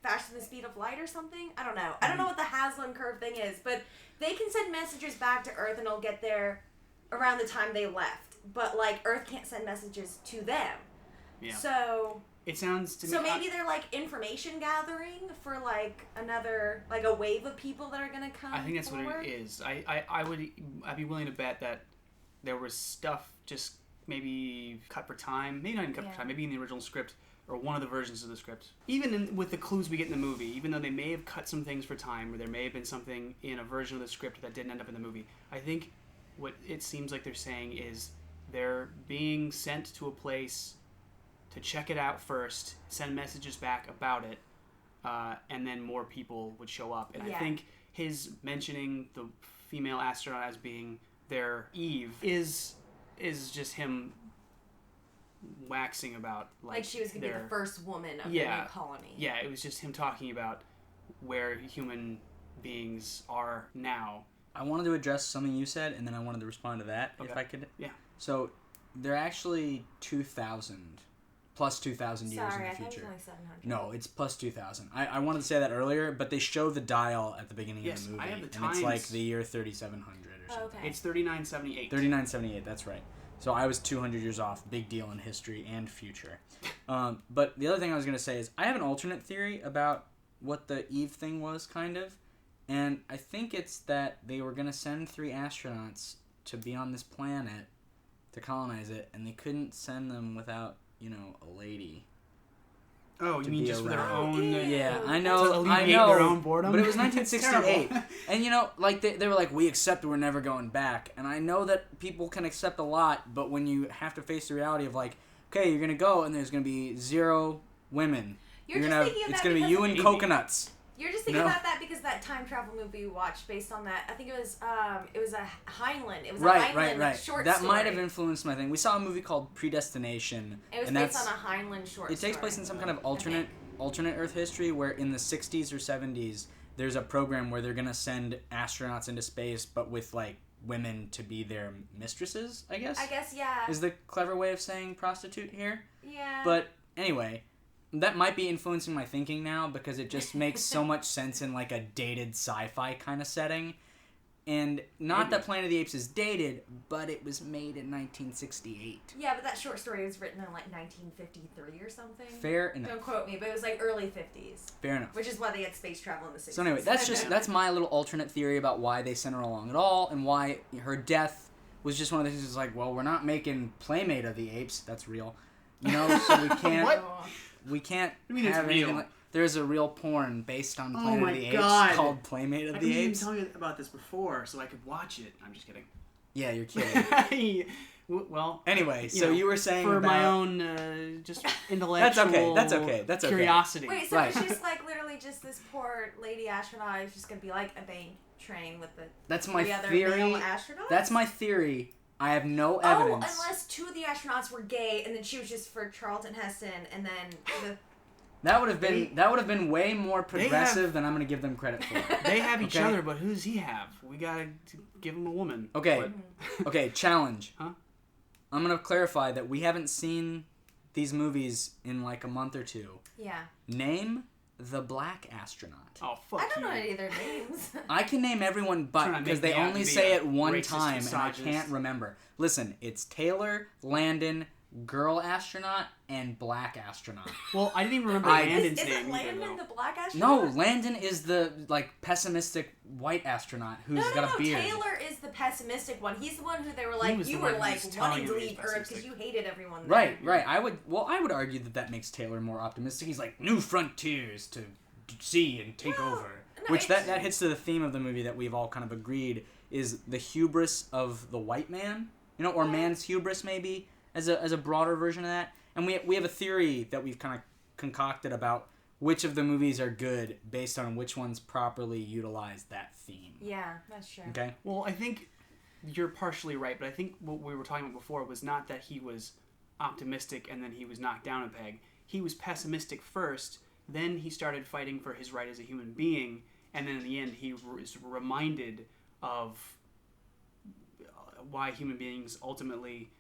[SPEAKER 2] faster than the speed of light or something. I don't know. I don't know what the Haslam curve thing is, but they can send messages back to Earth and it'll get there around the time they left. But, like, Earth can't send messages to them.
[SPEAKER 3] Yeah.
[SPEAKER 2] So...
[SPEAKER 3] It sounds to me.
[SPEAKER 2] So maybe they're like information gathering for like another like a wave of people that are gonna come.
[SPEAKER 3] I think that's
[SPEAKER 2] forward.
[SPEAKER 3] what it is. I'd be willing to bet that there was stuff just maybe cut for time. Maybe not even cut for time. Maybe in the original script or one of the versions of the script. Even with the clues we get in the movie, even though they may have cut some things for time, or there may have been something in a version of the script that didn't end up in the movie. I think what it seems like they're saying is they're being sent to a place to check it out first, send messages back about it, and then more people would show up. And I think his mentioning the female astronaut as being their Eve is just him waxing about
[SPEAKER 2] like she was gonna be the first woman of the new colony.
[SPEAKER 3] Yeah, it was just him talking about where human beings are now.
[SPEAKER 1] I wanted to address something you said, and then I wanted to respond to that, if I could.
[SPEAKER 3] Yeah.
[SPEAKER 1] So, they're actually 2,000, plus 2,000 years
[SPEAKER 2] Sorry,
[SPEAKER 1] in
[SPEAKER 2] I
[SPEAKER 1] the
[SPEAKER 2] thought it
[SPEAKER 1] future.
[SPEAKER 2] was only 700.
[SPEAKER 1] No, it's plus 2,000. I wanted to say that earlier, but they show the dial at the beginning of the movie.
[SPEAKER 3] I have the
[SPEAKER 1] and
[SPEAKER 3] times.
[SPEAKER 1] it's like the year 3,700 or something.
[SPEAKER 2] Okay.
[SPEAKER 3] It's 3978.
[SPEAKER 1] 3978, that's right. So I was 200 years off. Big deal in history and future. But the other thing I was going to say is I have an alternate theory about what the Eve thing was, kind of. And I think it's that they were going to send 3 astronauts to be on this planet to colonize it, and they couldn't send them without, a lady.
[SPEAKER 3] Oh, you
[SPEAKER 1] to
[SPEAKER 3] mean
[SPEAKER 1] be
[SPEAKER 3] just for their
[SPEAKER 1] around.
[SPEAKER 3] own...
[SPEAKER 1] Yeah, I
[SPEAKER 3] To
[SPEAKER 1] know,
[SPEAKER 3] alleviate their own boredom?
[SPEAKER 1] but it was
[SPEAKER 3] It's
[SPEAKER 1] 1968,
[SPEAKER 3] terrible.
[SPEAKER 1] and they were like, we accept we're never going back, and I know that people can accept a lot, but when you have to face the reality of like, okay, you're gonna go, and there's gonna be 0 women,
[SPEAKER 2] You're
[SPEAKER 1] you're
[SPEAKER 2] just
[SPEAKER 1] gonna
[SPEAKER 2] thinking of
[SPEAKER 1] it's
[SPEAKER 2] that
[SPEAKER 1] gonna be
[SPEAKER 2] because
[SPEAKER 1] you
[SPEAKER 2] of
[SPEAKER 1] and
[SPEAKER 3] the-
[SPEAKER 1] coconuts.
[SPEAKER 2] You're just thinking about that because that time travel movie we watched based on that. I think it was a Heinlein. It was a Heinlein short
[SPEAKER 1] that
[SPEAKER 2] story.
[SPEAKER 1] Might have influenced my thing. We saw a movie called Predestination.
[SPEAKER 2] It was based on a Heinlein short story.
[SPEAKER 1] It takes place in some kind of alternate Earth history where in the 60s or 70s there's a program where they're gonna send astronauts into space, but with like women to be their mistresses. I guess,
[SPEAKER 2] yeah.
[SPEAKER 1] Is the clever way of saying prostitute here.
[SPEAKER 2] Yeah.
[SPEAKER 1] But anyway. That might be influencing my thinking now because it just makes so much sense in like a dated sci-fi kind of setting. And not that Planet of the Apes is dated, but it was made in 1968.
[SPEAKER 2] Yeah, but that short story was written in like 1953 or something.
[SPEAKER 1] Fair enough.
[SPEAKER 2] Don't quote me, but it was like early 50s.
[SPEAKER 1] Fair enough.
[SPEAKER 2] Which is why they had space travel in the 60s.
[SPEAKER 1] So anyway, that's my little alternate theory about why they sent her along at all and why her death was just one of the things that's like, well, we're not making Playmate of the Apes. That's real. You know, so we can't...
[SPEAKER 3] What?
[SPEAKER 1] We can't
[SPEAKER 3] have anything
[SPEAKER 1] like... There's a real porn based on Planet of the Apes called Playmate of the Apes.
[SPEAKER 3] You didn't tell me about this before, so I could watch it. I'm just kidding.
[SPEAKER 1] Yeah, you're kidding.
[SPEAKER 3] Well,
[SPEAKER 1] anyway, so you were saying
[SPEAKER 3] for
[SPEAKER 1] about...
[SPEAKER 3] my own just intellectual
[SPEAKER 1] That's okay.
[SPEAKER 3] Curiosity.
[SPEAKER 2] Wait, so it's just like literally just this poor lady astronaut is just gonna be like a bank train with the
[SPEAKER 1] That's my
[SPEAKER 2] other
[SPEAKER 1] theory.
[SPEAKER 2] male astronauts?
[SPEAKER 1] That's my theory. I have no evidence.
[SPEAKER 2] Oh, unless two of the astronauts were gay, and then she was just for Charlton Heston, and then the...
[SPEAKER 1] That would have been way more progressive than I'm gonna give them credit for.
[SPEAKER 3] They have each other, but who does he have? We gotta give him a woman.
[SPEAKER 1] Okay, okay. Challenge.
[SPEAKER 3] Huh?
[SPEAKER 1] I'm gonna clarify that we haven't seen these movies in like a month or two.
[SPEAKER 2] Yeah.
[SPEAKER 1] Name the black astronaut.
[SPEAKER 3] Oh fuck!
[SPEAKER 2] I don't know any of their names.
[SPEAKER 1] I can name everyone but because they only say it one time and I can't remember. Listen, it's Taylor, Landon, girl astronaut, and black astronaut.
[SPEAKER 3] Well, I didn't even remember Landon's name.
[SPEAKER 2] Isn't Landon the black astronaut?
[SPEAKER 1] No, Landon is the like pessimistic white astronaut who's got a beard.
[SPEAKER 2] Taylor is the pessimistic one. He's the one who they were like, you were like wanting to leave Earth because you hated everyone there.
[SPEAKER 1] Right. I would argue that makes Taylor more optimistic. He's like, new frontiers to see and take over. No, which that hits to the theme of the movie that we've all kind of agreed is the hubris of the white man, or man's hubris maybe. As a broader version of that. And we have a theory that we've kind of concocted about which of the movies are good based on which ones properly utilize that theme.
[SPEAKER 2] Yeah, that's true.
[SPEAKER 1] Okay?
[SPEAKER 3] Well, I think you're partially right, but I think what we were talking about before was not that he was optimistic and then he was knocked down a peg. He was pessimistic first, then he started fighting for his right as a human being, and then in the end he was reminded of why human beings ultimately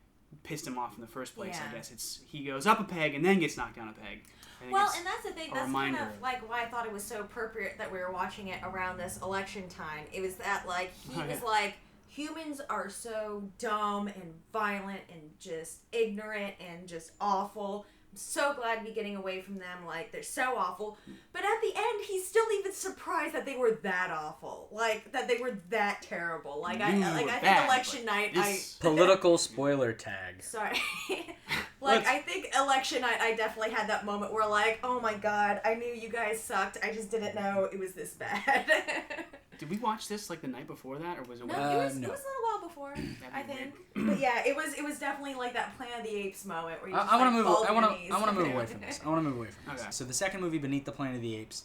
[SPEAKER 3] pissed him off in the first place. I guess he goes up a peg and then gets knocked down a peg.
[SPEAKER 2] Well, and that's the thing. That's kind of like why I thought it was so appropriate that we were watching it around this election time. It was that like he was like, humans are so dumb and violent and just ignorant and just awful. I'm so glad to be getting away from them. Like, they're so awful. But at the end, he's still even surprised that they were that awful. Like, that they were that terrible. Like, I think election night,
[SPEAKER 1] Political spoiler tag.
[SPEAKER 2] Sorry. I think election night, I definitely had that moment where, like, oh my god, I knew you guys sucked. I just didn't know it was this bad.
[SPEAKER 3] Did we watch this like the night before that, or was it?
[SPEAKER 2] No, it was a little while before, I think. But yeah, it was definitely like that Planet of the Apes moment where you just
[SPEAKER 1] I want to move away from this.
[SPEAKER 3] Okay.
[SPEAKER 1] So the second movie, Beneath the Planet of the Apes,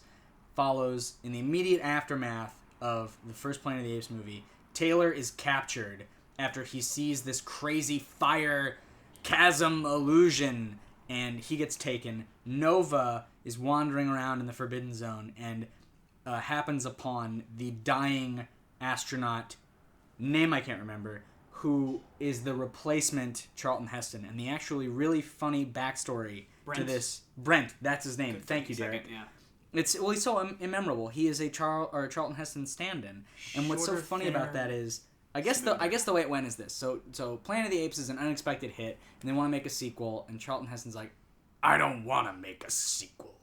[SPEAKER 1] follows in the immediate aftermath of the first Planet of the Apes movie. Taylor is captured after he sees this crazy fire chasm illusion, and he gets taken. Nova is wandering around in the Forbidden Zone and happens upon the dying astronaut, name I can't remember, who is the replacement Charlton Heston. And the actually really funny backstory to this... Brent, that's his name. Thank you, Derek.
[SPEAKER 3] Yeah.
[SPEAKER 1] He's so immemorable. He is a Charlton Heston stand-in. And what's so funny about that is... I guess the way it went is this. So Planet of the Apes is an unexpected hit, and they want to make a sequel, and Charlton Heston's like, I don't want to make a sequel.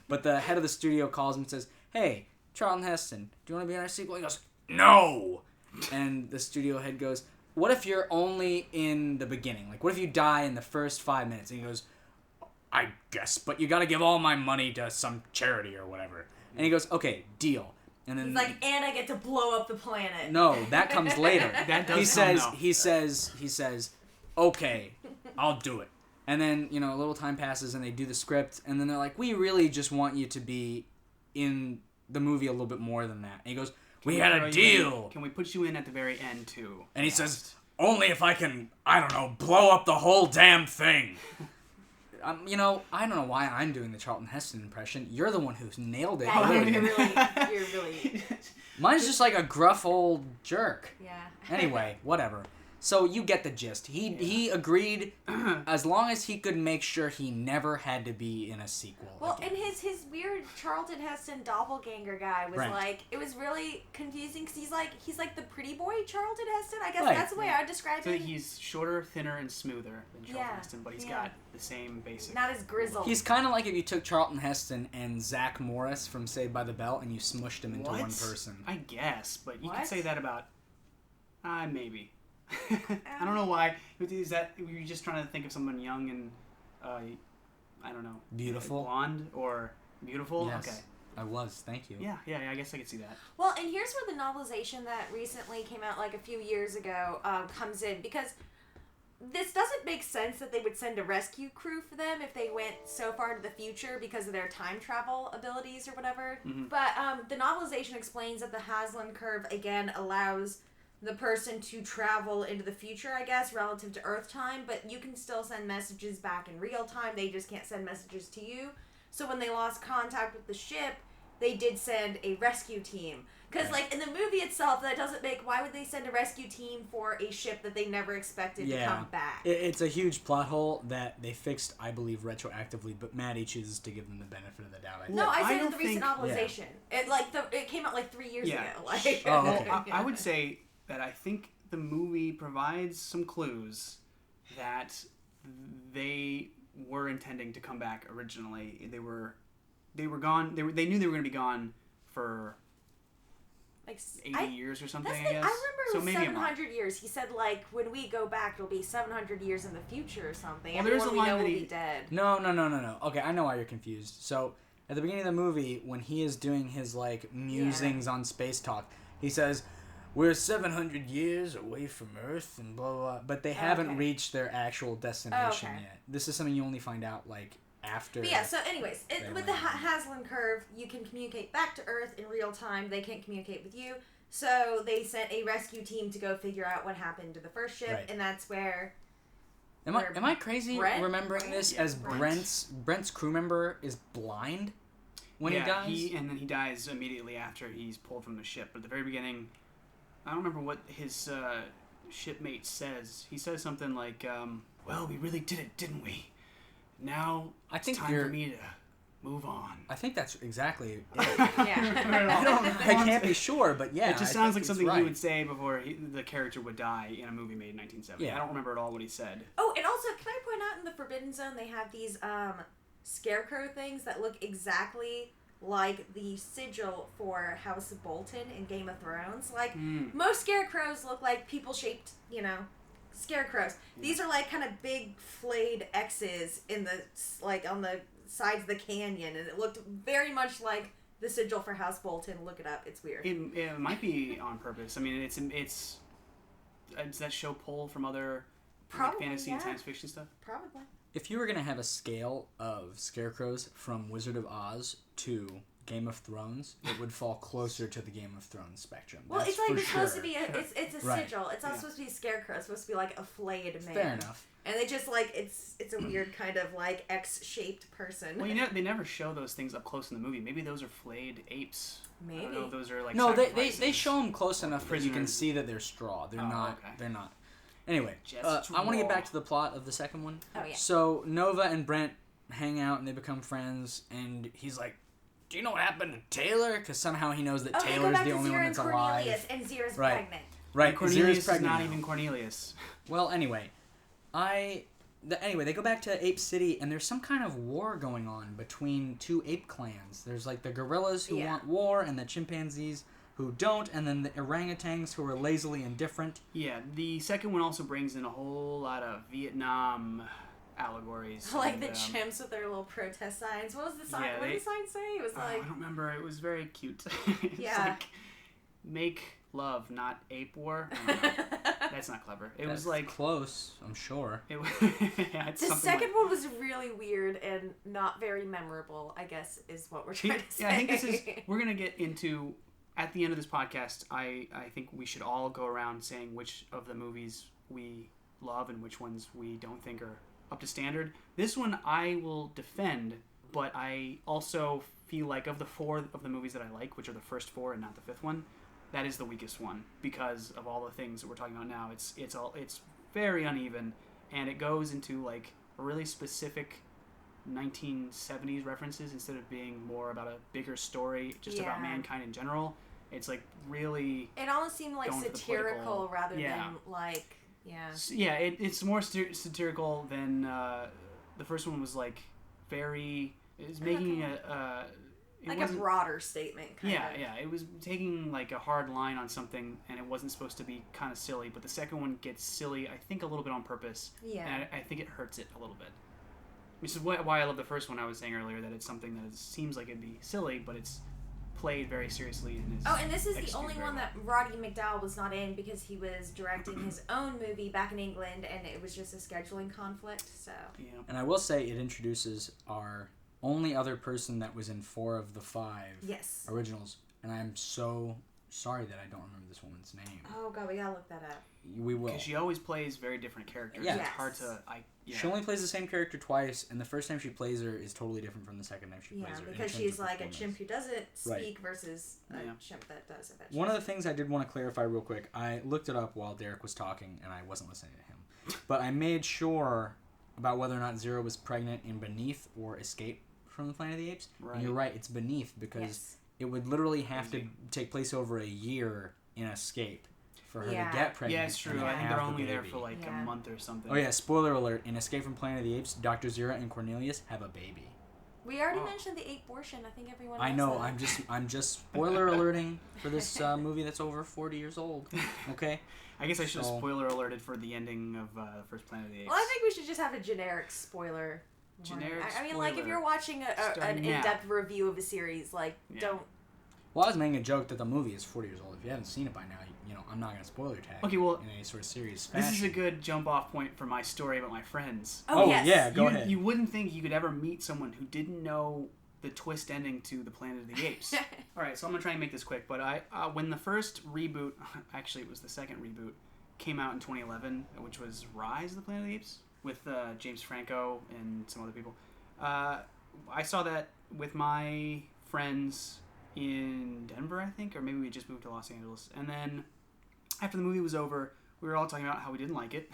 [SPEAKER 1] But the head of the studio calls him and says, hey, Charlton Heston, do you want to be in our sequel? He goes, no! And the studio head goes, what if you're only in the beginning? Like, what if you die in the first 5 minutes? And he goes, I guess, but you got to give all my money to some charity or whatever. And he goes, okay, deal. And then
[SPEAKER 2] he's like, and I get to blow up the planet.
[SPEAKER 1] No, that comes later.
[SPEAKER 3] That does
[SPEAKER 1] he says, okay, I'll do it. And then, a little time passes and they do the script, and then they're like, we really just want you to be in the movie a little bit more than that. And he goes,
[SPEAKER 3] Can
[SPEAKER 1] we had a deal.
[SPEAKER 3] Can we put you in at the very end, too?
[SPEAKER 1] And he says, only if I can, I don't know, blow up the whole damn thing. You know, I don't know why I'm doing the Charlton Heston impression. You're the one who's nailed it.
[SPEAKER 2] You're really...
[SPEAKER 1] Mine's just like a gruff old jerk.
[SPEAKER 2] Yeah.
[SPEAKER 1] Anyway, whatever. So you get the gist. He agreed as long as he could make sure he never had to be in a sequel.
[SPEAKER 2] Well,
[SPEAKER 1] again.
[SPEAKER 2] and his weird Charlton Heston doppelganger guy was
[SPEAKER 1] Right.
[SPEAKER 2] like, it was really confusing because he's like the pretty boy Charlton Heston. I guess
[SPEAKER 1] Right.
[SPEAKER 2] that's the way I would describe
[SPEAKER 3] So
[SPEAKER 2] him.
[SPEAKER 3] he's shorter, thinner, and smoother than Charlton Heston, but he's got the same basic.
[SPEAKER 2] Not as grizzled.
[SPEAKER 1] He's kind of like if you took Charlton Heston and Zach Morris from Saved by the Bell and you smushed them into one person.
[SPEAKER 3] I guess, but you
[SPEAKER 2] What?
[SPEAKER 3] could say that about... maybe. I don't know why. Is that... Were you just trying to think of someone young and... I don't know.
[SPEAKER 1] Beautiful?
[SPEAKER 3] Blonde or beautiful?
[SPEAKER 1] Yes.
[SPEAKER 3] Okay.
[SPEAKER 1] I was. Thank you.
[SPEAKER 3] Yeah, I guess I could see that.
[SPEAKER 2] Well, and here's where the novelization that recently came out like a few years ago comes in, because this doesn't make sense that they would send a rescue crew for them if they went so far into the future because of their time travel abilities or whatever.
[SPEAKER 3] Mm-hmm.
[SPEAKER 2] But the novelization explains that the Haslam curve, again, allows the person to travel into the future, I guess, relative to Earth time, but you can still send messages back in real time. They just can't send messages to you. So when they lost contact with the ship, they did send a rescue team. Because, like, in the movie itself, that doesn't make... Why would they send a rescue team for a ship that they never expected to come back?
[SPEAKER 1] It's a huge plot hole that they fixed, I believe, retroactively, but Maddie chooses to give them the benefit of the doubt.
[SPEAKER 2] No, I said
[SPEAKER 3] don't
[SPEAKER 2] the recent novelization. It came out like 3 years ago. Like,
[SPEAKER 1] Oh, okay.
[SPEAKER 3] Well, I would say that I think the movie provides some clues that they were intending to come back originally. They were gone. They knew they were going to be gone for
[SPEAKER 2] like
[SPEAKER 3] 80 years or something,
[SPEAKER 2] That's
[SPEAKER 3] I guess.
[SPEAKER 2] I remember it
[SPEAKER 3] so
[SPEAKER 2] was
[SPEAKER 3] maybe I'm wrong.
[SPEAKER 2] 700 years. He said, like, when we go back, it'll be 700 years in the future or something.
[SPEAKER 3] Well, there's
[SPEAKER 2] Everyone
[SPEAKER 3] a
[SPEAKER 2] we
[SPEAKER 3] line
[SPEAKER 2] know
[SPEAKER 3] that
[SPEAKER 2] will
[SPEAKER 3] he-
[SPEAKER 2] be dead.
[SPEAKER 1] No. Okay, I know why you're confused. So, at the beginning of the movie, when he is doing his, like, musings on space talk, he says, we're 700 years away from Earth and blah, blah, blah. But they haven't reached their actual destination yet. This is something you only find out, like, after.
[SPEAKER 2] But yeah, so anyways, with the
[SPEAKER 1] land.
[SPEAKER 2] Haslam curve, you can communicate back to Earth in real time. They can't communicate with you. So they sent a rescue team to go figure out what happened to the first ship, and that's where...
[SPEAKER 1] Am I crazy remembering this as Brent's crew member is blind when he dies?
[SPEAKER 3] And then he dies immediately after he's pulled from the ship. But at the very beginning, I don't remember what his shipmate says. He says something like, well, we really did it, didn't we? Now it's time for me to move on.
[SPEAKER 1] I think that's exactly it.
[SPEAKER 2] Yeah.
[SPEAKER 1] I can't be sure, but yeah.
[SPEAKER 3] It just sounds like something he would say before the character would die in a movie made in 1970.
[SPEAKER 1] Yeah.
[SPEAKER 3] I don't remember at all what he said.
[SPEAKER 2] Oh, and also, can I point out in the Forbidden Zone, they have these scarecrow things that look exactly like the sigil for House of Bolton in Game of Thrones. Like, most scarecrows look like people-shaped, scarecrows. These are like kind of big flayed X's in the, like, on the sides of the canyon, and it looked very much like the sigil for House Bolton. Look it up. It's weird.
[SPEAKER 3] It might be on purpose. I mean, it's does that show pull from other fantasy and science fiction stuff?
[SPEAKER 2] Probably.
[SPEAKER 1] If you were going to have a scale of scarecrows from Wizard of Oz to Game of Thrones, it would fall closer to the Game of Thrones spectrum.
[SPEAKER 2] Well,
[SPEAKER 1] That's
[SPEAKER 2] it's like
[SPEAKER 1] for
[SPEAKER 2] it's supposed to
[SPEAKER 1] sure.
[SPEAKER 2] be it's a sigil. It's not supposed to be a scarecrow. It's supposed to be like a flayed man.
[SPEAKER 1] Fair enough.
[SPEAKER 2] And they just like it's a weird kind of like X-shaped person.
[SPEAKER 3] Well, they never show those things up close in the movie. Maybe those are flayed apes.
[SPEAKER 2] Maybe.
[SPEAKER 3] I don't know if those are like
[SPEAKER 1] No, they
[SPEAKER 3] sacrifices.
[SPEAKER 1] show them close enough that you can
[SPEAKER 3] Prisoners.
[SPEAKER 1] see that they're straw. They're not.
[SPEAKER 3] Okay.
[SPEAKER 1] They're not. Anyway,
[SPEAKER 3] Just
[SPEAKER 1] I want to get
[SPEAKER 3] raw.
[SPEAKER 1] back to the plot of the second one.
[SPEAKER 2] Oh, yeah.
[SPEAKER 1] So Nova and Brent hang out and they become friends, and he's like, "Do you know what happened to Taylor?" Because somehow he knows that
[SPEAKER 2] Okay, go
[SPEAKER 1] Taylor's
[SPEAKER 2] back
[SPEAKER 1] the
[SPEAKER 2] to
[SPEAKER 1] only
[SPEAKER 2] Zira
[SPEAKER 1] one
[SPEAKER 2] and
[SPEAKER 1] that's
[SPEAKER 2] Cornelius,
[SPEAKER 1] alive.
[SPEAKER 2] and Zira's
[SPEAKER 1] Right.
[SPEAKER 2] pregnant.
[SPEAKER 1] Right,
[SPEAKER 3] And Cornelius
[SPEAKER 1] Zira's pregnant
[SPEAKER 3] is not
[SPEAKER 1] now.
[SPEAKER 3] even Cornelius.
[SPEAKER 1] Well, anyway, anyway, they go back to Ape City, and there's some kind of war going on between two ape clans. There's like the gorillas who want war, and the chimpanzees who don't, and then the orangutans who are lazily indifferent.
[SPEAKER 3] Yeah, the second one also brings in a whole lot of Vietnam allegories.
[SPEAKER 2] Like
[SPEAKER 3] and,
[SPEAKER 2] the chimps with their little protest signs. What was the sign?
[SPEAKER 3] Yeah,
[SPEAKER 2] what did the sign say? It was
[SPEAKER 3] I
[SPEAKER 2] like
[SPEAKER 3] don't remember. It was very cute. It's
[SPEAKER 2] Yeah.
[SPEAKER 3] like, make love, not ape war. I don't know. That's not clever. It
[SPEAKER 1] That's
[SPEAKER 3] was like
[SPEAKER 1] close, I'm sure.
[SPEAKER 3] It, yeah, it's
[SPEAKER 2] The
[SPEAKER 3] something
[SPEAKER 2] second
[SPEAKER 3] like,
[SPEAKER 2] one was really weird and not very memorable, I guess, is what we're trying to say.
[SPEAKER 3] Yeah, I think this is. We're gonna get into at the end of this podcast. I think we should all go around saying which of the movies we love and which ones we don't think are up to standard. This one I will defend, but I also feel like of the 4 of the movies that I like, which are the first 4 and not the 5th one, that is the weakest one because of all the things that we're talking about now. It's very uneven, and it goes into like a really specific 1970s references instead of being more about a bigger story just about mankind in general. It's like really
[SPEAKER 2] it almost seemed like
[SPEAKER 3] going for the
[SPEAKER 2] satirical
[SPEAKER 3] political-
[SPEAKER 2] rather
[SPEAKER 3] yeah.
[SPEAKER 2] than like
[SPEAKER 3] it's more satirical than the first one was like very it's making it
[SPEAKER 2] like a
[SPEAKER 3] wasn't-
[SPEAKER 2] broader statement kind of.
[SPEAKER 3] yeah, it was taking like a hard line on something, and it wasn't supposed to be kind of silly. But the second one gets silly, I think, a little bit on purpose.
[SPEAKER 2] Yeah.
[SPEAKER 3] And I think it hurts it a little bit. Which is why I love the first one. I was saying earlier that it's something that seems like it'd be silly, but it's played very seriously and is.
[SPEAKER 2] Oh, and this is the
[SPEAKER 3] executed
[SPEAKER 2] only
[SPEAKER 3] very
[SPEAKER 2] one
[SPEAKER 3] well.
[SPEAKER 2] that Roddy McDowall was not in because he was directing his own movie back in England, and it was just a scheduling conflict. So.
[SPEAKER 3] Yeah.
[SPEAKER 1] And I will say it introduces our only other person that was in 4 of the 5
[SPEAKER 2] Yes.
[SPEAKER 1] originals, and I'm so sorry that I don't remember this woman's name.
[SPEAKER 2] Oh god, we gotta look that up.
[SPEAKER 1] We will.
[SPEAKER 3] Because she always plays very different characters.
[SPEAKER 1] Yeah.
[SPEAKER 3] It's
[SPEAKER 2] Yes.
[SPEAKER 3] hard to.
[SPEAKER 1] She only plays the same character twice, and the first time she plays her is totally different from the second time she plays her. in
[SPEAKER 2] because
[SPEAKER 1] terms
[SPEAKER 2] she's
[SPEAKER 1] of
[SPEAKER 2] like a
[SPEAKER 1] performance.
[SPEAKER 2] chimp who doesn't
[SPEAKER 1] Right.
[SPEAKER 2] speak versus a
[SPEAKER 3] Yeah.
[SPEAKER 2] chimp that does eventually.
[SPEAKER 1] One of the things I did want to clarify real quick, I looked it up while Derek was talking, and I wasn't listening to him. But I made sure about whether or not Zero was pregnant in Beneath or Escape from the Planet of the Apes.
[SPEAKER 3] Right.
[SPEAKER 1] And you're right, it's Beneath, because
[SPEAKER 2] Yes.
[SPEAKER 1] it would literally have to take place over a year in Escape for her
[SPEAKER 2] Yeah.
[SPEAKER 1] to get pregnant.
[SPEAKER 3] Yeah, it's true.
[SPEAKER 1] and
[SPEAKER 3] I think
[SPEAKER 1] have
[SPEAKER 3] they're
[SPEAKER 1] the
[SPEAKER 3] only there
[SPEAKER 1] baby.
[SPEAKER 3] for like a
[SPEAKER 2] Yeah.
[SPEAKER 3] month or something.
[SPEAKER 1] Oh yeah, spoiler alert, in Escape from Planet of the Apes, Dr. Zero and Cornelius have a baby.
[SPEAKER 2] We already
[SPEAKER 3] Oh.
[SPEAKER 2] mentioned the abortion. I think everyone.
[SPEAKER 1] I
[SPEAKER 2] knows
[SPEAKER 1] know,
[SPEAKER 2] that.
[SPEAKER 1] I'm just spoiler alerting for this movie that's over 40 years old. Okay?
[SPEAKER 3] I guess I should have
[SPEAKER 1] So-
[SPEAKER 3] spoiler alerted for the ending of the first Planet of the Apes.
[SPEAKER 2] Well, I think we should just have a generic spoiler. warning.
[SPEAKER 3] Generic
[SPEAKER 2] I mean, like if
[SPEAKER 3] spoiler.
[SPEAKER 2] you're watching an
[SPEAKER 3] Starting now.
[SPEAKER 2] in-depth review of a series, like
[SPEAKER 3] Yeah.
[SPEAKER 2] don't.
[SPEAKER 1] Well, I was making a joke that the movie is 40 years old. If you haven't seen it by now, you know, I'm not going to spoiler tag
[SPEAKER 3] Okay, well,
[SPEAKER 1] in any sort of serious fashion.
[SPEAKER 3] This is a good jump off point for my story about my friends.
[SPEAKER 2] Oh,
[SPEAKER 1] Oh,
[SPEAKER 2] yes.
[SPEAKER 1] yeah, go ahead.
[SPEAKER 3] You wouldn't think you could ever meet someone who didn't know the twist ending to the Planet of the Apes. All right, so I'm gonna try and make this quick. But when the first reboot, actually it was the second reboot, came out in 2011, which was Rise of the Planet of the Apes with James Franco and some other people. I saw that with my friends in Denver, I think, or maybe we just moved to Los Angeles. And then after the movie was over, we were all talking about how we didn't like it.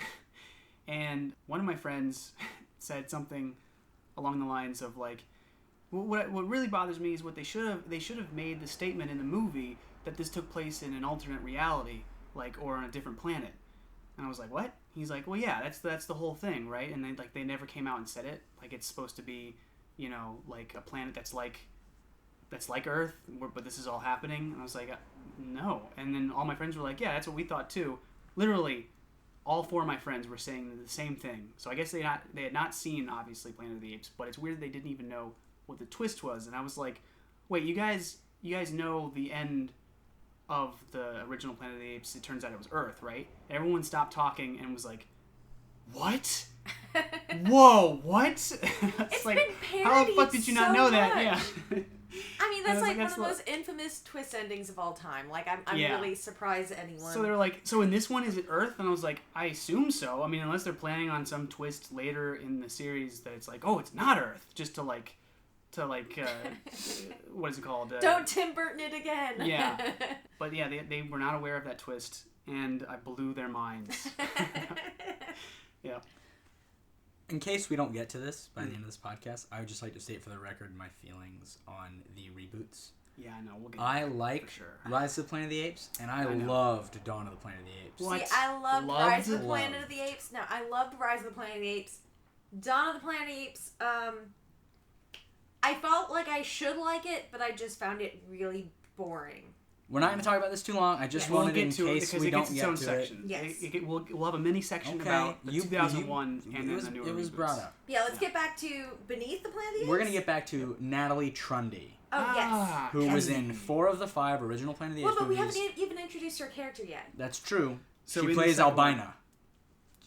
[SPEAKER 3] And one of my friends said something along the lines of like, what really bothers me is what they should have made the statement in the movie that this took place in an alternate reality, like, or on a different planet. And I was like, what? He's like, well, yeah, that's the whole thing, right? And they never came out and said it. Like, it's supposed to be, you know, like a planet that's like Earth, but this is all happening. And I was like, no. And then all my friends were like, yeah, that's what we thought too. Literally, all 4 of my friends were saying the same thing. So I guess they had not seen, obviously, Planet of the Apes, but it's weird they didn't even know what the twist was. And I was like, wait, you guys know the end of the original Planet of the Apes? It turns out it was Earth, right? And everyone stopped talking and was like, what? Whoa, what?
[SPEAKER 2] It's
[SPEAKER 3] like,
[SPEAKER 2] been
[SPEAKER 3] how the fuck
[SPEAKER 2] parodied
[SPEAKER 3] did you not
[SPEAKER 2] so
[SPEAKER 3] know that?
[SPEAKER 2] much.
[SPEAKER 3] Yeah.
[SPEAKER 2] I mean,
[SPEAKER 3] And I
[SPEAKER 2] that's
[SPEAKER 3] was
[SPEAKER 2] like one
[SPEAKER 3] that's
[SPEAKER 2] of the most infamous twist endings of all time. Like, I'm
[SPEAKER 3] Yeah.
[SPEAKER 2] really surprised anyone.
[SPEAKER 3] So they're like, so in this one, is it Earth? And I was like, I assume so. I mean, unless they're planning on some twist later in the series that it's like, oh, it's not Earth, just to what is it called?
[SPEAKER 2] Don't Tim Burton it again.
[SPEAKER 3] Yeah. But yeah, they were not aware of that twist, and I blew their minds. Yeah.
[SPEAKER 1] In case we don't get to this by the end of this podcast, I would just like to state for the record my feelings on the reboots.
[SPEAKER 3] Yeah, I know. We'll get
[SPEAKER 1] I
[SPEAKER 3] to that
[SPEAKER 1] like
[SPEAKER 3] for sure.
[SPEAKER 1] Rise of the Planet of the Apes, and I
[SPEAKER 3] know.
[SPEAKER 1] loved Dawn of the Planet of the Apes.
[SPEAKER 3] What?
[SPEAKER 2] See, I loved Rise of the
[SPEAKER 1] Loved.
[SPEAKER 2] Planet of the Apes. No, I loved Rise of the Planet of the Apes. Dawn of the Planet of the Apes, I felt like I should like it, but I just found it really boring.
[SPEAKER 1] We're not going to talk about this too long. I just
[SPEAKER 3] We'll
[SPEAKER 1] wanted
[SPEAKER 3] get
[SPEAKER 1] in
[SPEAKER 3] to it
[SPEAKER 1] case
[SPEAKER 3] because
[SPEAKER 1] we
[SPEAKER 3] it
[SPEAKER 1] don't
[SPEAKER 3] gets its
[SPEAKER 1] get
[SPEAKER 3] own
[SPEAKER 1] to
[SPEAKER 3] section.
[SPEAKER 2] Yes.
[SPEAKER 3] We'll have a mini section
[SPEAKER 1] Okay,
[SPEAKER 3] about the 2001 and
[SPEAKER 1] it
[SPEAKER 3] then
[SPEAKER 1] was,
[SPEAKER 3] the newer
[SPEAKER 1] it was
[SPEAKER 3] reboots.
[SPEAKER 1] brought up.
[SPEAKER 2] Yeah, let's get back to Beneath the Planet of the Apes.
[SPEAKER 1] We're going to get back to Natalie Trundy,
[SPEAKER 2] Oh,
[SPEAKER 1] who
[SPEAKER 2] yes.
[SPEAKER 1] was in 4 of the 5 original Planet of the
[SPEAKER 2] Well,
[SPEAKER 1] Apes
[SPEAKER 2] but we
[SPEAKER 1] movies.
[SPEAKER 2] haven't even introduced her character yet.
[SPEAKER 1] That's true.
[SPEAKER 3] So
[SPEAKER 1] she
[SPEAKER 3] in the
[SPEAKER 1] plays
[SPEAKER 3] second one,
[SPEAKER 1] Albina.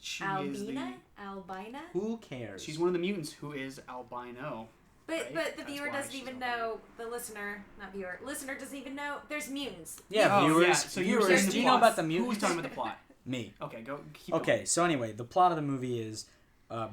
[SPEAKER 3] She is the...
[SPEAKER 2] Albina?
[SPEAKER 1] Who cares?
[SPEAKER 3] She's one of the mutants who is albino.
[SPEAKER 2] But
[SPEAKER 3] Right?
[SPEAKER 2] but the
[SPEAKER 3] That's
[SPEAKER 2] viewer
[SPEAKER 3] why
[SPEAKER 2] doesn't
[SPEAKER 3] she's
[SPEAKER 2] even
[SPEAKER 3] albino.
[SPEAKER 2] know, the listener doesn't even know there's mutants.
[SPEAKER 1] Yeah,
[SPEAKER 3] Oh,
[SPEAKER 1] viewers.
[SPEAKER 3] yeah. So you were
[SPEAKER 1] viewers,
[SPEAKER 3] saying the
[SPEAKER 1] do you know
[SPEAKER 3] plot.
[SPEAKER 1] about the
[SPEAKER 3] Who
[SPEAKER 1] mutants?
[SPEAKER 3] was talking about the plot?
[SPEAKER 1] Me.
[SPEAKER 3] Okay, go. Keep
[SPEAKER 1] Okay,
[SPEAKER 3] going.
[SPEAKER 1] so anyway, the plot of the movie is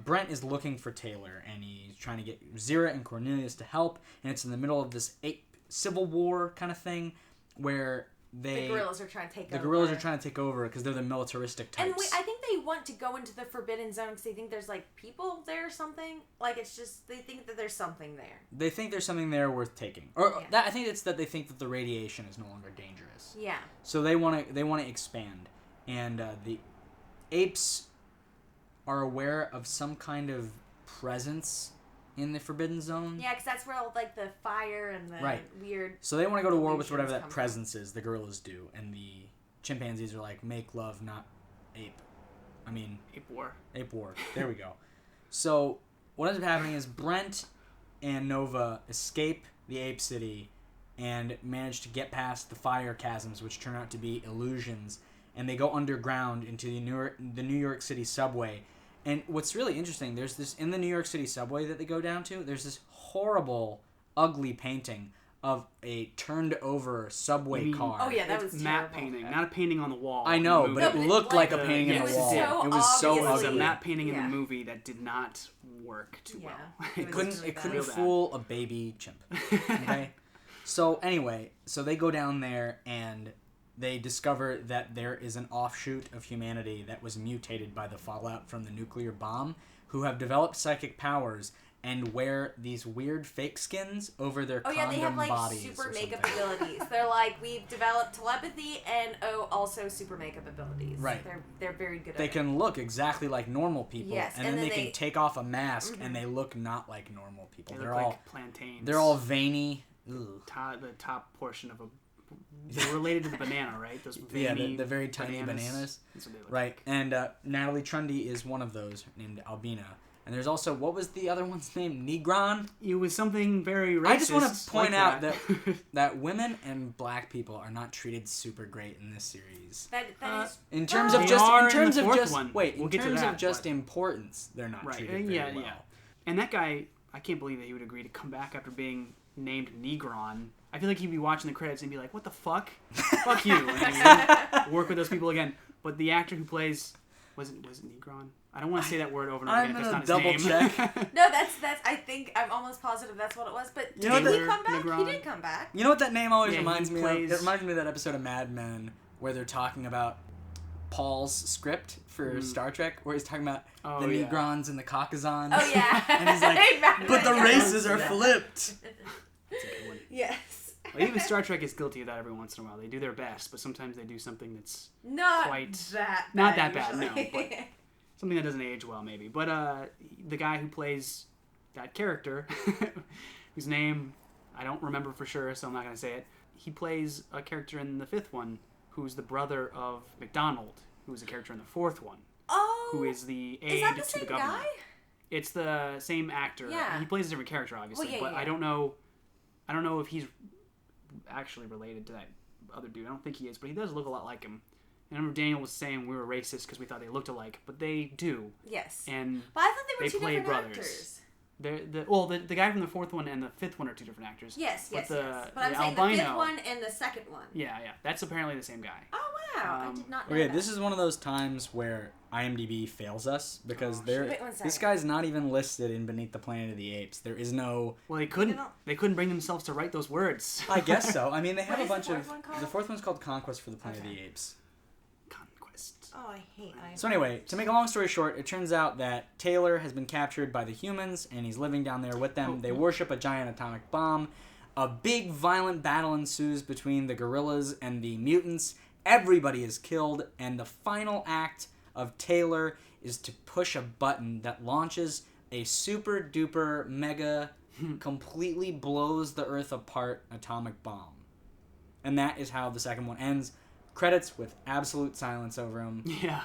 [SPEAKER 1] Brent is looking for Taylor, and he's trying to get Zira and Cornelius to help, and it's in the middle of this ape civil war kind of thing where
[SPEAKER 2] The gorillas are trying to take over.
[SPEAKER 1] The gorillas are trying to take over because they're the militaristic types.
[SPEAKER 2] And I think they want to go into the Forbidden Zone because they think there's, like, people there or something. Like, it's just, they think that there's something there.
[SPEAKER 1] They think there's something there worth taking. Or
[SPEAKER 2] Yeah.
[SPEAKER 1] I think it's that they think that the radiation is no longer dangerous.
[SPEAKER 2] Yeah.
[SPEAKER 1] So they want to expand. And the apes are aware of some kind of presence in the Forbidden Zone.
[SPEAKER 2] Yeah, because that's where all, like, the fire and the
[SPEAKER 1] Right.
[SPEAKER 2] weird...
[SPEAKER 1] So they want to go to war with
[SPEAKER 2] illusions
[SPEAKER 1] whatever that
[SPEAKER 2] come
[SPEAKER 1] presence is, the gorillas do. And the chimpanzees are like, make love, not ape. I mean...
[SPEAKER 3] Ape War.
[SPEAKER 1] Ape War. There we go. So what ends up happening is Brent and Nova escape the ape city and manage to get past the fire chasms, which turn out to be illusions. And they go underground into the New York City subway. And what's really interesting, there's this, in the New York City subway that they go down to, there's this horrible, ugly painting of a turned over subway car.
[SPEAKER 2] Oh, yeah, that
[SPEAKER 3] It's
[SPEAKER 2] was
[SPEAKER 3] matte
[SPEAKER 2] terrible.
[SPEAKER 3] painting, not a painting on the wall.
[SPEAKER 1] I
[SPEAKER 3] in the
[SPEAKER 1] know,
[SPEAKER 3] movie.
[SPEAKER 1] but
[SPEAKER 2] No,
[SPEAKER 1] it
[SPEAKER 2] but
[SPEAKER 1] looked like a
[SPEAKER 3] the-
[SPEAKER 1] painting
[SPEAKER 3] yeah,
[SPEAKER 1] in
[SPEAKER 3] it
[SPEAKER 1] a
[SPEAKER 3] was
[SPEAKER 1] wall.
[SPEAKER 3] so
[SPEAKER 1] It was so
[SPEAKER 3] It was
[SPEAKER 1] ugly.
[SPEAKER 3] a matte painting in
[SPEAKER 2] Yeah.
[SPEAKER 3] the movie that did not work too
[SPEAKER 2] Yeah.
[SPEAKER 3] well.
[SPEAKER 2] It was
[SPEAKER 1] couldn't
[SPEAKER 2] really
[SPEAKER 1] it
[SPEAKER 2] bad.
[SPEAKER 1] couldn't
[SPEAKER 3] Real bad.
[SPEAKER 1] fool a baby chimp. Okay. So anyway, so they go down there and they discover that there is an offshoot of humanity that was mutated by the fallout from the nuclear bomb, who have developed psychic powers and wear these weird fake skins over their
[SPEAKER 2] Oh, yeah,
[SPEAKER 1] condom
[SPEAKER 2] they have, like,
[SPEAKER 1] bodies
[SPEAKER 2] super
[SPEAKER 1] or
[SPEAKER 2] makeup
[SPEAKER 1] something.
[SPEAKER 2] abilities. They're like, we've developed telepathy and, also super makeup abilities.
[SPEAKER 1] Right.
[SPEAKER 2] They're very good at
[SPEAKER 1] They
[SPEAKER 2] it.
[SPEAKER 1] can look exactly like normal people,
[SPEAKER 2] Yes,
[SPEAKER 1] and
[SPEAKER 2] and
[SPEAKER 1] then
[SPEAKER 2] then
[SPEAKER 1] they can
[SPEAKER 2] they-
[SPEAKER 1] take off a mask and they look not like normal people.
[SPEAKER 3] They
[SPEAKER 1] They're
[SPEAKER 3] look
[SPEAKER 1] all
[SPEAKER 3] like plantains.
[SPEAKER 1] they're all veiny. Ugh.
[SPEAKER 3] The top portion of a. They're related to the banana, right? Those
[SPEAKER 1] Yeah,
[SPEAKER 3] veiny
[SPEAKER 1] the very tiny bananas.
[SPEAKER 3] That's what they look
[SPEAKER 1] Right,
[SPEAKER 3] like.
[SPEAKER 1] and Natalie Trundy is one of those, named Albina. And there's also, what was the other one's name? Negron?
[SPEAKER 3] It was something very racist.
[SPEAKER 1] I just want to point
[SPEAKER 3] like
[SPEAKER 1] out that women and black people are not treated super great in this series.
[SPEAKER 2] That is...
[SPEAKER 1] In terms
[SPEAKER 2] Well,
[SPEAKER 1] of
[SPEAKER 3] They
[SPEAKER 1] just,
[SPEAKER 3] are
[SPEAKER 1] in
[SPEAKER 3] in
[SPEAKER 1] terms
[SPEAKER 3] the
[SPEAKER 1] of
[SPEAKER 3] fourth
[SPEAKER 1] just,
[SPEAKER 3] one.
[SPEAKER 1] wait,
[SPEAKER 3] We'll
[SPEAKER 1] in
[SPEAKER 3] get to
[SPEAKER 1] terms
[SPEAKER 3] that,
[SPEAKER 1] of just
[SPEAKER 3] but-
[SPEAKER 1] importance, they're not
[SPEAKER 3] Right.
[SPEAKER 1] treated
[SPEAKER 3] Yeah,
[SPEAKER 1] very
[SPEAKER 3] yeah.
[SPEAKER 1] well.
[SPEAKER 3] And that guy, I can't believe that he would agree to come back after being named Negron. I feel like he'd be watching the credits and be like, "What the fuck? Fuck you!" And then he would work with those people again. But the actor who plays was it Negron? I don't want to say that word over and over
[SPEAKER 1] I'm
[SPEAKER 3] again if
[SPEAKER 1] gonna
[SPEAKER 3] it's not
[SPEAKER 1] double
[SPEAKER 3] his name.
[SPEAKER 1] check.
[SPEAKER 2] No, that's, I think, I'm almost positive that's what it was. But
[SPEAKER 1] You know
[SPEAKER 2] did he
[SPEAKER 3] that-
[SPEAKER 2] come back?
[SPEAKER 3] Negron?
[SPEAKER 2] He did come back.
[SPEAKER 1] You know what that name always
[SPEAKER 3] Yeah, he
[SPEAKER 1] reminds me
[SPEAKER 3] plays-
[SPEAKER 1] of? It reminds me of that episode of Mad Men where they're talking about Paul's script for Star Trek, where he's talking about
[SPEAKER 3] Oh,
[SPEAKER 1] the
[SPEAKER 3] yeah.
[SPEAKER 1] Negrons and the Caucasons.
[SPEAKER 2] Oh, yeah.
[SPEAKER 1] And he's like, but the
[SPEAKER 2] Yeah.
[SPEAKER 1] races are
[SPEAKER 3] Yeah.
[SPEAKER 1] flipped.
[SPEAKER 3] That's a good one.
[SPEAKER 2] Yes.
[SPEAKER 3] Well, even Star Trek is guilty of that every once in a while. They do their best, but sometimes they do something that's
[SPEAKER 2] Not
[SPEAKER 3] Quite-
[SPEAKER 2] that bad.
[SPEAKER 3] not that bad, no,
[SPEAKER 2] usually.
[SPEAKER 3] but- something that doesn't age well, maybe. But the guy who plays that character, whose name I don't remember for sure, so I'm not going to say it, he plays a character in the fifth one who's the brother of McDonald, who is a character in the fourth one,
[SPEAKER 2] Oh.
[SPEAKER 3] who is the aide
[SPEAKER 2] Is that the
[SPEAKER 3] to
[SPEAKER 2] same
[SPEAKER 3] the government.
[SPEAKER 2] guy?
[SPEAKER 3] It's the same actor.
[SPEAKER 2] Yeah.
[SPEAKER 3] He plays a different character, obviously,
[SPEAKER 2] Well, yeah,
[SPEAKER 3] but
[SPEAKER 2] yeah.
[SPEAKER 3] I don't know if he's actually related to that other dude. I don't think he is, but he does look a lot like him. And I remember Daniel was saying we were racist because we thought they looked alike, but they do.
[SPEAKER 2] Yes.
[SPEAKER 3] And
[SPEAKER 2] But I thought they were
[SPEAKER 3] they
[SPEAKER 2] two
[SPEAKER 3] play
[SPEAKER 2] different
[SPEAKER 3] brothers.
[SPEAKER 2] actors.
[SPEAKER 3] the guy from the fourth one and the fifth one are two different actors.
[SPEAKER 2] Yes,
[SPEAKER 3] But
[SPEAKER 2] yes,
[SPEAKER 3] the-
[SPEAKER 2] yes. But I'm
[SPEAKER 3] the
[SPEAKER 2] saying the
[SPEAKER 3] albino-
[SPEAKER 2] fifth one and the second one.
[SPEAKER 3] Yeah, that's apparently the same guy.
[SPEAKER 2] Oh, wow. I did not know
[SPEAKER 1] Okay,
[SPEAKER 2] that.
[SPEAKER 1] this is one of those times where IMDb fails us because
[SPEAKER 3] Oh,
[SPEAKER 1] there.
[SPEAKER 2] Wait one
[SPEAKER 1] This
[SPEAKER 2] second.
[SPEAKER 1] guy's not even listed in Beneath the Planet of the Apes. There is no.
[SPEAKER 3] Well, they couldn't.
[SPEAKER 2] You know-
[SPEAKER 3] They couldn't bring themselves to write those words.
[SPEAKER 1] I guess so. I mean, they have
[SPEAKER 2] What
[SPEAKER 1] a
[SPEAKER 2] is the
[SPEAKER 1] bunch
[SPEAKER 2] fourth
[SPEAKER 1] of.
[SPEAKER 2] one called?
[SPEAKER 1] The fourth one's called Conquest for the Planet of the
[SPEAKER 2] Okay.
[SPEAKER 1] Apes.
[SPEAKER 3] Conquest.
[SPEAKER 2] Oh, I hate IMDb.
[SPEAKER 1] So anyway, to make a long story short, it turns out that Taylor has been captured by the humans and he's living down there with them. They worship a giant atomic bomb. A big violent battle ensues between the gorillas and the mutants. Everybody is killed, and the final act of Taylor is to push a button that launches a super duper mega completely blows the earth apart atomic bomb. And that is how the second one ends. Credits with absolute silence over them.
[SPEAKER 3] Yeah,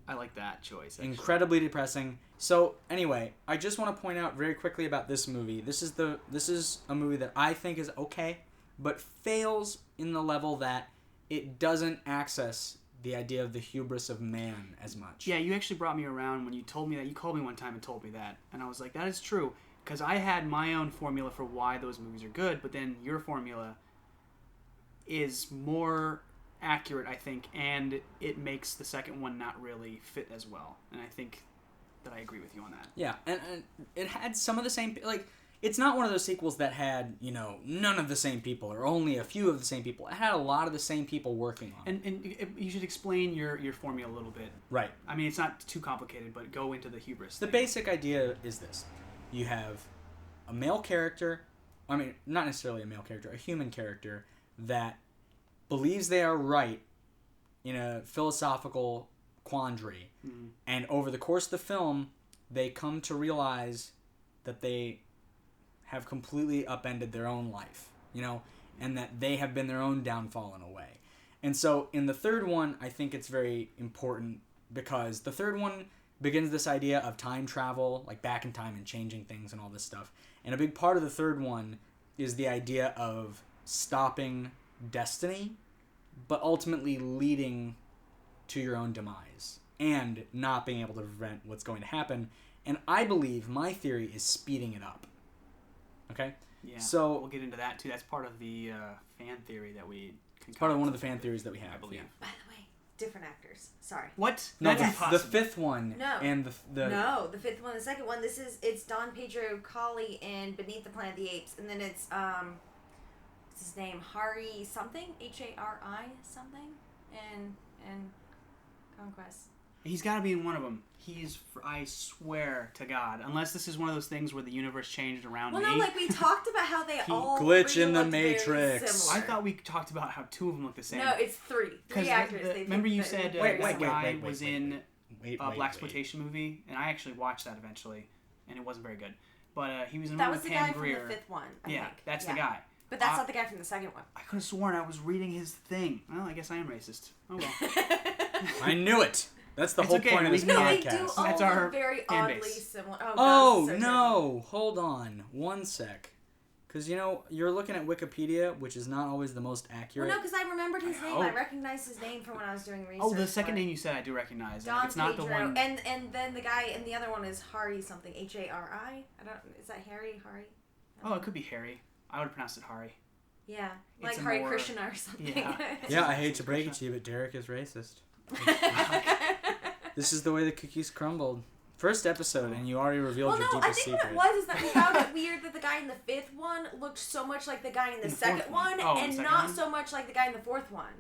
[SPEAKER 3] I like that choice. Actually.
[SPEAKER 1] Incredibly depressing. So anyway, I just want to point out very quickly about this movie. This is a movie that I think is okay, but fails in the level that it doesn't access the idea of the hubris of man as much.
[SPEAKER 3] Yeah, you actually brought me around when you told me that. You called me one time and told me that. And I was like, that is true. Because I had my own formula for why those movies are good, but then your formula is more accurate, I think, and it makes the second one not really fit as well. And I think that I agree with you on that.
[SPEAKER 1] Yeah, and it had some of the same... Like, it's not one of those sequels that had, you know, none of the same people or only a few of the same people. It had a lot of the same people working on it.
[SPEAKER 3] And you should explain your formula a little bit.
[SPEAKER 1] Right.
[SPEAKER 3] I mean, it's not too complicated, but go into the hubris
[SPEAKER 1] The
[SPEAKER 3] thing.
[SPEAKER 1] basic idea is this. You have a male character, I mean, not necessarily a male character, a human character that believes they are right in a philosophical quandary.
[SPEAKER 3] Mm-hmm.
[SPEAKER 1] And over the course of the film, they come to realize that they have completely upended their own life, you know, and that they have been their own downfall in a way. And so in the third one, I think it's very important because the third one begins this idea of time travel, like back in time and changing things and all this stuff. And a big part of the third one is the idea of stopping destiny, but ultimately leading to your own demise and not being able to prevent what's going to happen. And I believe my theory is speeding it up. Okay?
[SPEAKER 3] Yeah.
[SPEAKER 1] So
[SPEAKER 3] we'll get into that too. That's part of the fan theory that we
[SPEAKER 1] it's part of one of the fan theories that we have,
[SPEAKER 3] I believe.
[SPEAKER 1] yeah.
[SPEAKER 2] By the way, different actors. Sorry.
[SPEAKER 3] What?
[SPEAKER 1] No,
[SPEAKER 3] That's
[SPEAKER 1] the
[SPEAKER 3] impossible.
[SPEAKER 1] fifth one
[SPEAKER 2] No.
[SPEAKER 1] and the
[SPEAKER 2] No, the fifth one, the second one. It's Don Pedro Colley in Beneath the Planet of the Apes, and then it's what's his name? Hari something, Hari something, in Conquest.
[SPEAKER 3] He's got to be in one of them. I swear to God, unless this is one of those things where the universe changed around
[SPEAKER 2] Well,
[SPEAKER 3] me.
[SPEAKER 2] no, like we talked about how they all
[SPEAKER 1] glitch
[SPEAKER 2] three
[SPEAKER 1] in the
[SPEAKER 2] looked very
[SPEAKER 1] Matrix.
[SPEAKER 2] similar.
[SPEAKER 3] I thought we talked about how two of them look the same.
[SPEAKER 2] No, it's three
[SPEAKER 3] The,
[SPEAKER 2] actors. They
[SPEAKER 3] remember
[SPEAKER 2] picked
[SPEAKER 3] you
[SPEAKER 2] the-
[SPEAKER 3] said
[SPEAKER 1] Wait,
[SPEAKER 3] this guy
[SPEAKER 1] wait,
[SPEAKER 3] was
[SPEAKER 1] wait,
[SPEAKER 3] in
[SPEAKER 1] wait,
[SPEAKER 3] a black exploitation movie, and I actually watched that eventually, and it wasn't very good. But he was in
[SPEAKER 2] That
[SPEAKER 3] one
[SPEAKER 2] was
[SPEAKER 3] with
[SPEAKER 2] the
[SPEAKER 3] Pam
[SPEAKER 2] guy from
[SPEAKER 3] Grier.
[SPEAKER 2] the fifth one. I
[SPEAKER 3] Yeah,
[SPEAKER 2] think.
[SPEAKER 3] that's the guy.
[SPEAKER 2] But that's not the guy from the second one.
[SPEAKER 3] I could have sworn I was reading his thing. Well, I guess I am racist. Oh well.
[SPEAKER 1] I knew it. That's the
[SPEAKER 3] It's
[SPEAKER 1] whole
[SPEAKER 3] okay,
[SPEAKER 1] point of
[SPEAKER 3] we
[SPEAKER 1] this
[SPEAKER 3] can-
[SPEAKER 2] No, they
[SPEAKER 1] podcast.
[SPEAKER 2] do all
[SPEAKER 3] That's our
[SPEAKER 2] look very
[SPEAKER 3] fan
[SPEAKER 2] oddly
[SPEAKER 3] base.
[SPEAKER 2] similar. Oh,
[SPEAKER 1] Oh,
[SPEAKER 2] God, so
[SPEAKER 1] no. Hold on. One sec. Because, you know, you're looking at Wikipedia, which is not always the most accurate.
[SPEAKER 2] Well, no, because I remembered his name.
[SPEAKER 3] Oh.
[SPEAKER 2] I recognized his name from when I was doing research.
[SPEAKER 3] Oh, the second
[SPEAKER 2] for it.
[SPEAKER 3] name you said I do recognize.
[SPEAKER 2] Don
[SPEAKER 3] It's not
[SPEAKER 2] Pedro,
[SPEAKER 3] the one.
[SPEAKER 2] and then the guy in the other one is Hari something, Hari. I don't. Is that Hari?
[SPEAKER 3] Oh, it could be Harry. I would have pronounced it Hari.
[SPEAKER 2] Yeah,
[SPEAKER 3] It's
[SPEAKER 2] like
[SPEAKER 3] a
[SPEAKER 2] Hari
[SPEAKER 3] more-
[SPEAKER 2] Krishna or something.
[SPEAKER 3] Yeah.
[SPEAKER 1] Yeah, I hate to break it to you, but Derek is racist. This is the way the cookies crumbled. First episode, and you already revealed
[SPEAKER 2] Well,
[SPEAKER 1] your
[SPEAKER 2] no, I
[SPEAKER 1] deepest
[SPEAKER 2] think
[SPEAKER 1] secret.
[SPEAKER 2] what it was is that we found it weird that the guy in the fifth one looked so much like the guy in the second
[SPEAKER 3] fourth one.
[SPEAKER 2] one,
[SPEAKER 3] Oh,
[SPEAKER 2] and
[SPEAKER 3] the second
[SPEAKER 2] not
[SPEAKER 3] one?
[SPEAKER 2] so much like the guy in the fourth one.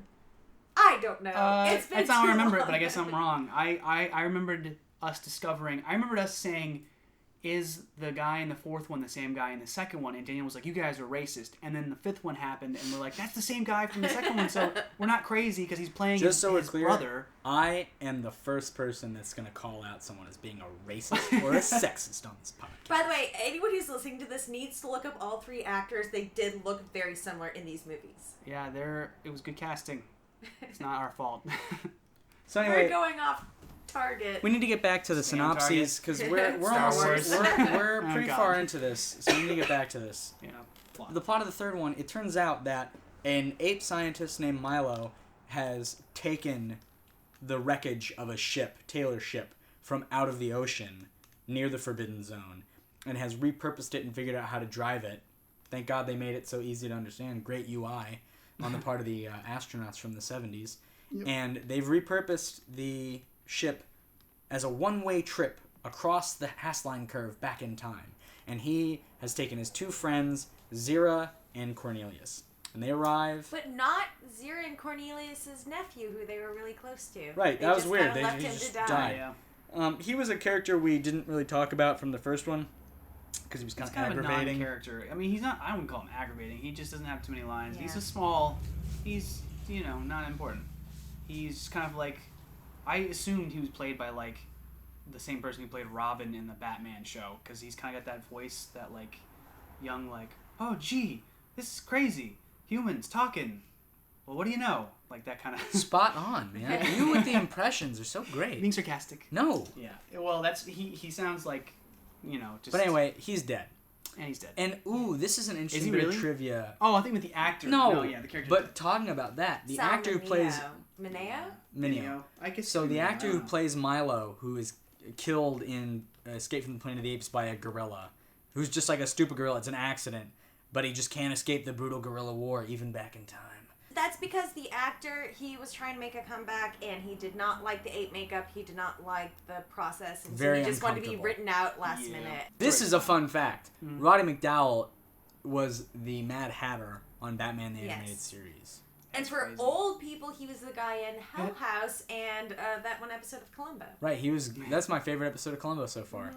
[SPEAKER 2] I don't know. It's been
[SPEAKER 3] that's how I
[SPEAKER 2] too
[SPEAKER 3] remember it,
[SPEAKER 2] long.
[SPEAKER 3] but I guess I'm wrong. I remembered us discovering. I remembered us saying, "Is the guy in the fourth one the same guy in the second one?" And Daniel was like, "You guys are racist." And then the fifth one happened, and we're like, "That's the same guy from the second one." So we're not crazy because he's playing
[SPEAKER 1] Just so we're
[SPEAKER 3] his
[SPEAKER 1] clear,
[SPEAKER 3] brother.
[SPEAKER 1] I am the first person that's going to call out someone as being a racist or a sexist on this podcast.
[SPEAKER 2] By the way, anyone who's listening to this needs to look up all three actors. They did look very similar in these movies.
[SPEAKER 3] Yeah, it was good casting. It's not our fault.
[SPEAKER 1] So
[SPEAKER 2] We're
[SPEAKER 1] anyway,
[SPEAKER 2] going off target.
[SPEAKER 1] we need to get back to the
[SPEAKER 3] Stay on
[SPEAKER 1] synopses because we're
[SPEAKER 2] Star
[SPEAKER 1] almost
[SPEAKER 3] Wars.
[SPEAKER 1] we're
[SPEAKER 3] Oh,
[SPEAKER 1] pretty
[SPEAKER 3] God.
[SPEAKER 1] far into this, so we need to get back to this.
[SPEAKER 3] Yeah. Plot.
[SPEAKER 1] The plot of the third one, it turns out that an ape scientist named Milo has taken the wreckage of a ship, Taylor's ship, from out of the ocean near the Forbidden Zone and has repurposed it and figured out how to drive it. Thank God they made it so easy to understand. Great UI on the part of the astronauts from the 70s.
[SPEAKER 3] Yep.
[SPEAKER 1] And they've repurposed the ship as a one-way trip across the Hassline curve back in time. And he has taken his two friends, Zira and Cornelius. And they arrive...
[SPEAKER 2] But not Zira and Cornelius' nephew, who they were really close to.
[SPEAKER 1] Right,
[SPEAKER 2] They
[SPEAKER 1] that was
[SPEAKER 2] just
[SPEAKER 1] weird.
[SPEAKER 2] kinda
[SPEAKER 1] They
[SPEAKER 2] left him
[SPEAKER 1] just
[SPEAKER 2] to die.
[SPEAKER 1] died.
[SPEAKER 3] Yeah.
[SPEAKER 1] He was a character we didn't really talk about from the first one because he was
[SPEAKER 3] He's
[SPEAKER 1] kind of
[SPEAKER 3] kind of a
[SPEAKER 1] aggravating.
[SPEAKER 3] non-character. I mean, he's not. I wouldn't call him aggravating. He just doesn't have too many lines.
[SPEAKER 2] Yeah.
[SPEAKER 3] He's a small. He's not important. He's kind of like. I assumed he was played by like the same person who played Robin in the Batman show because he's kind of got that voice, that like young like, oh gee, this is crazy. Humans talking. Well, what do you know? Like that kind of.
[SPEAKER 1] Spot on, man. You with the impressions are so great.
[SPEAKER 3] Being sarcastic.
[SPEAKER 1] No.
[SPEAKER 3] Yeah. Well, that's he sounds like, just.
[SPEAKER 1] But anyway, he's dead.
[SPEAKER 3] And he's dead.
[SPEAKER 1] And this is an interesting
[SPEAKER 3] he
[SPEAKER 1] bit
[SPEAKER 3] really?
[SPEAKER 1] of trivia.
[SPEAKER 3] Oh, I think with the actor.
[SPEAKER 1] No,
[SPEAKER 3] yeah, the character.
[SPEAKER 1] but talking about that, the actor who plays
[SPEAKER 2] Mineo?
[SPEAKER 3] I guess.
[SPEAKER 1] So the actor who plays Milo, who is killed in Escape from the Planet of the Apes by a gorilla, who's just like a stupid gorilla. It's an accident, but he just can't escape the brutal gorilla war, even back in time.
[SPEAKER 2] That's because the actor, he was trying to make a comeback, and he did not like the ape makeup. He did not like the process, and
[SPEAKER 1] Very
[SPEAKER 2] so he just wanted to be
[SPEAKER 1] uncomfortable.
[SPEAKER 2] written out last minute.
[SPEAKER 1] This is a fun fact. Roddy McDowall was the Mad Hatter on Batman the Animated Series.
[SPEAKER 2] And for
[SPEAKER 3] crazy.
[SPEAKER 2] old people, he was the guy in Hell House and that one episode of Columbo.
[SPEAKER 1] Right, he was. That's my favorite episode of Columbo so far.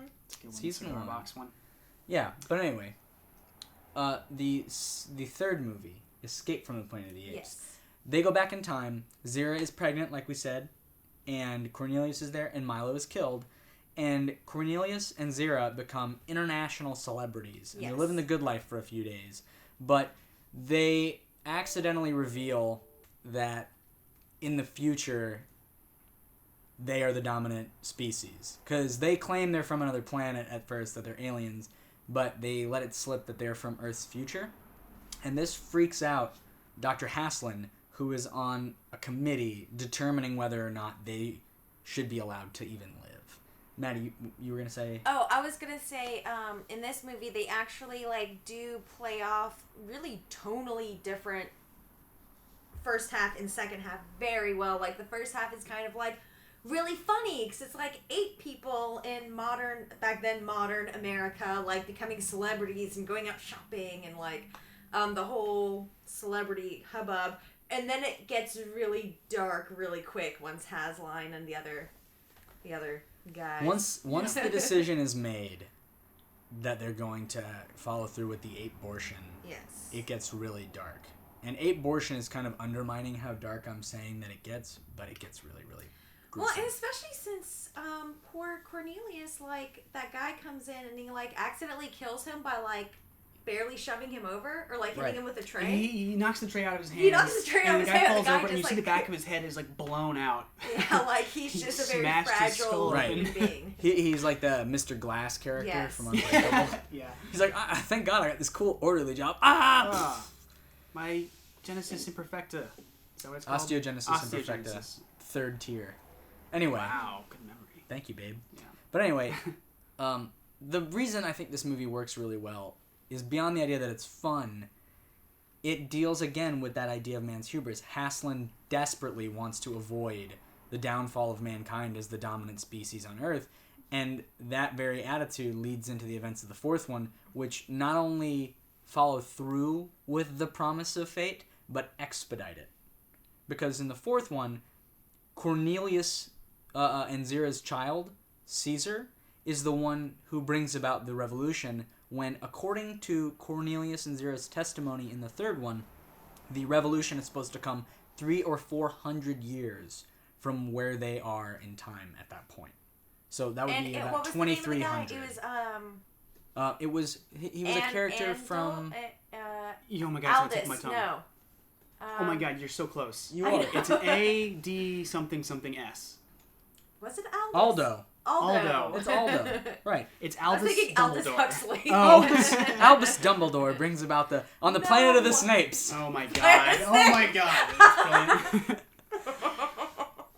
[SPEAKER 3] Season one. Box one.
[SPEAKER 1] Yeah, but anyway, the third movie, Escape from the Planet of the Apes.
[SPEAKER 2] Yes.
[SPEAKER 1] They go back in time. Zira is pregnant, like we said, and Cornelius is there, and Milo is killed. And Cornelius and Zira become international celebrities. And They're living the good life for a few days. But they accidentally reveal that in the future they are the dominant species. Because they claim they're from another planet at first, that they're aliens, but they let it slip that they're from Earth's future. And this freaks out Dr. Haslin, who is on a committee determining whether or not they should be allowed to even live. Maddie, you were going to say?
[SPEAKER 2] Oh, I was going to say, in this movie, they actually, do play off really tonally different first half and second half very well. Like, the first half is kind of, really funny, because it's, 8 people in back then modern America, becoming celebrities and going out shopping and, the whole celebrity hubbub. And then it gets really dark really quick once Hasline and the other guys.
[SPEAKER 1] Once the decision is made that they're going to follow through with the ape-bortion,
[SPEAKER 2] yes,
[SPEAKER 1] it gets really dark. And ape-bortion is kind of undermining how dark I'm saying that it gets, but it gets really, really gruesome.
[SPEAKER 2] Well, and especially since poor Cornelius, that guy comes in and he accidentally kills him by barely shoving him over or hitting him with a tray.
[SPEAKER 3] He knocks the tray out of his hand.
[SPEAKER 2] He knocks the tray out of his hand.
[SPEAKER 3] And the guy falls over,
[SPEAKER 2] just,
[SPEAKER 3] and you see the back of his head is blown out.
[SPEAKER 2] Yeah, he's
[SPEAKER 3] He
[SPEAKER 2] just a very
[SPEAKER 3] smashed his
[SPEAKER 2] fragile
[SPEAKER 3] skull
[SPEAKER 2] human being.
[SPEAKER 1] He's like the Mr. Glass character
[SPEAKER 2] Yes.
[SPEAKER 1] from Unbreakable.
[SPEAKER 3] Yeah.
[SPEAKER 1] He's like, thank God I got this cool orderly job.
[SPEAKER 3] My Genesis Imperfecta. Is that what it's called?
[SPEAKER 1] Osteogenesis Imperfecta. Third tier. Anyway.
[SPEAKER 3] Wow, good memory.
[SPEAKER 1] Thank you, babe.
[SPEAKER 3] Yeah.
[SPEAKER 1] But anyway, the reason I think this movie works really well is beyond the idea that it's fun. It deals again with that idea of man's hubris. Haslin desperately wants to avoid the downfall of mankind as the dominant species on Earth, and that very attitude leads into the events of the fourth one, which not only follow through with the promise of fate, but expedite it. Because in the fourth one, Cornelius and Zira's child, Caesar, is the one who brings about the revolution when, according to Cornelius and Zira's testimony in the third one, the revolution is supposed to come 300 or 400 years from where they are in time at that point. So that would be about 2300. It was he was a character from
[SPEAKER 3] Oh my God, it's
[SPEAKER 2] Aldous,
[SPEAKER 3] my tongue.
[SPEAKER 2] no.
[SPEAKER 3] Oh my God, you're so close.
[SPEAKER 1] You are.
[SPEAKER 3] It's an A-D something S.
[SPEAKER 2] Was it Aldous?
[SPEAKER 3] Aldo.
[SPEAKER 1] It's Aldo. Right.
[SPEAKER 3] It's
[SPEAKER 2] I was
[SPEAKER 3] Albus
[SPEAKER 2] thinking
[SPEAKER 3] Dumbledore.
[SPEAKER 2] Aldous Huxley.
[SPEAKER 3] Oh.
[SPEAKER 1] Albus Dumbledore brings about on the planet of the Snapes.
[SPEAKER 3] Oh my God. Oh my God. That's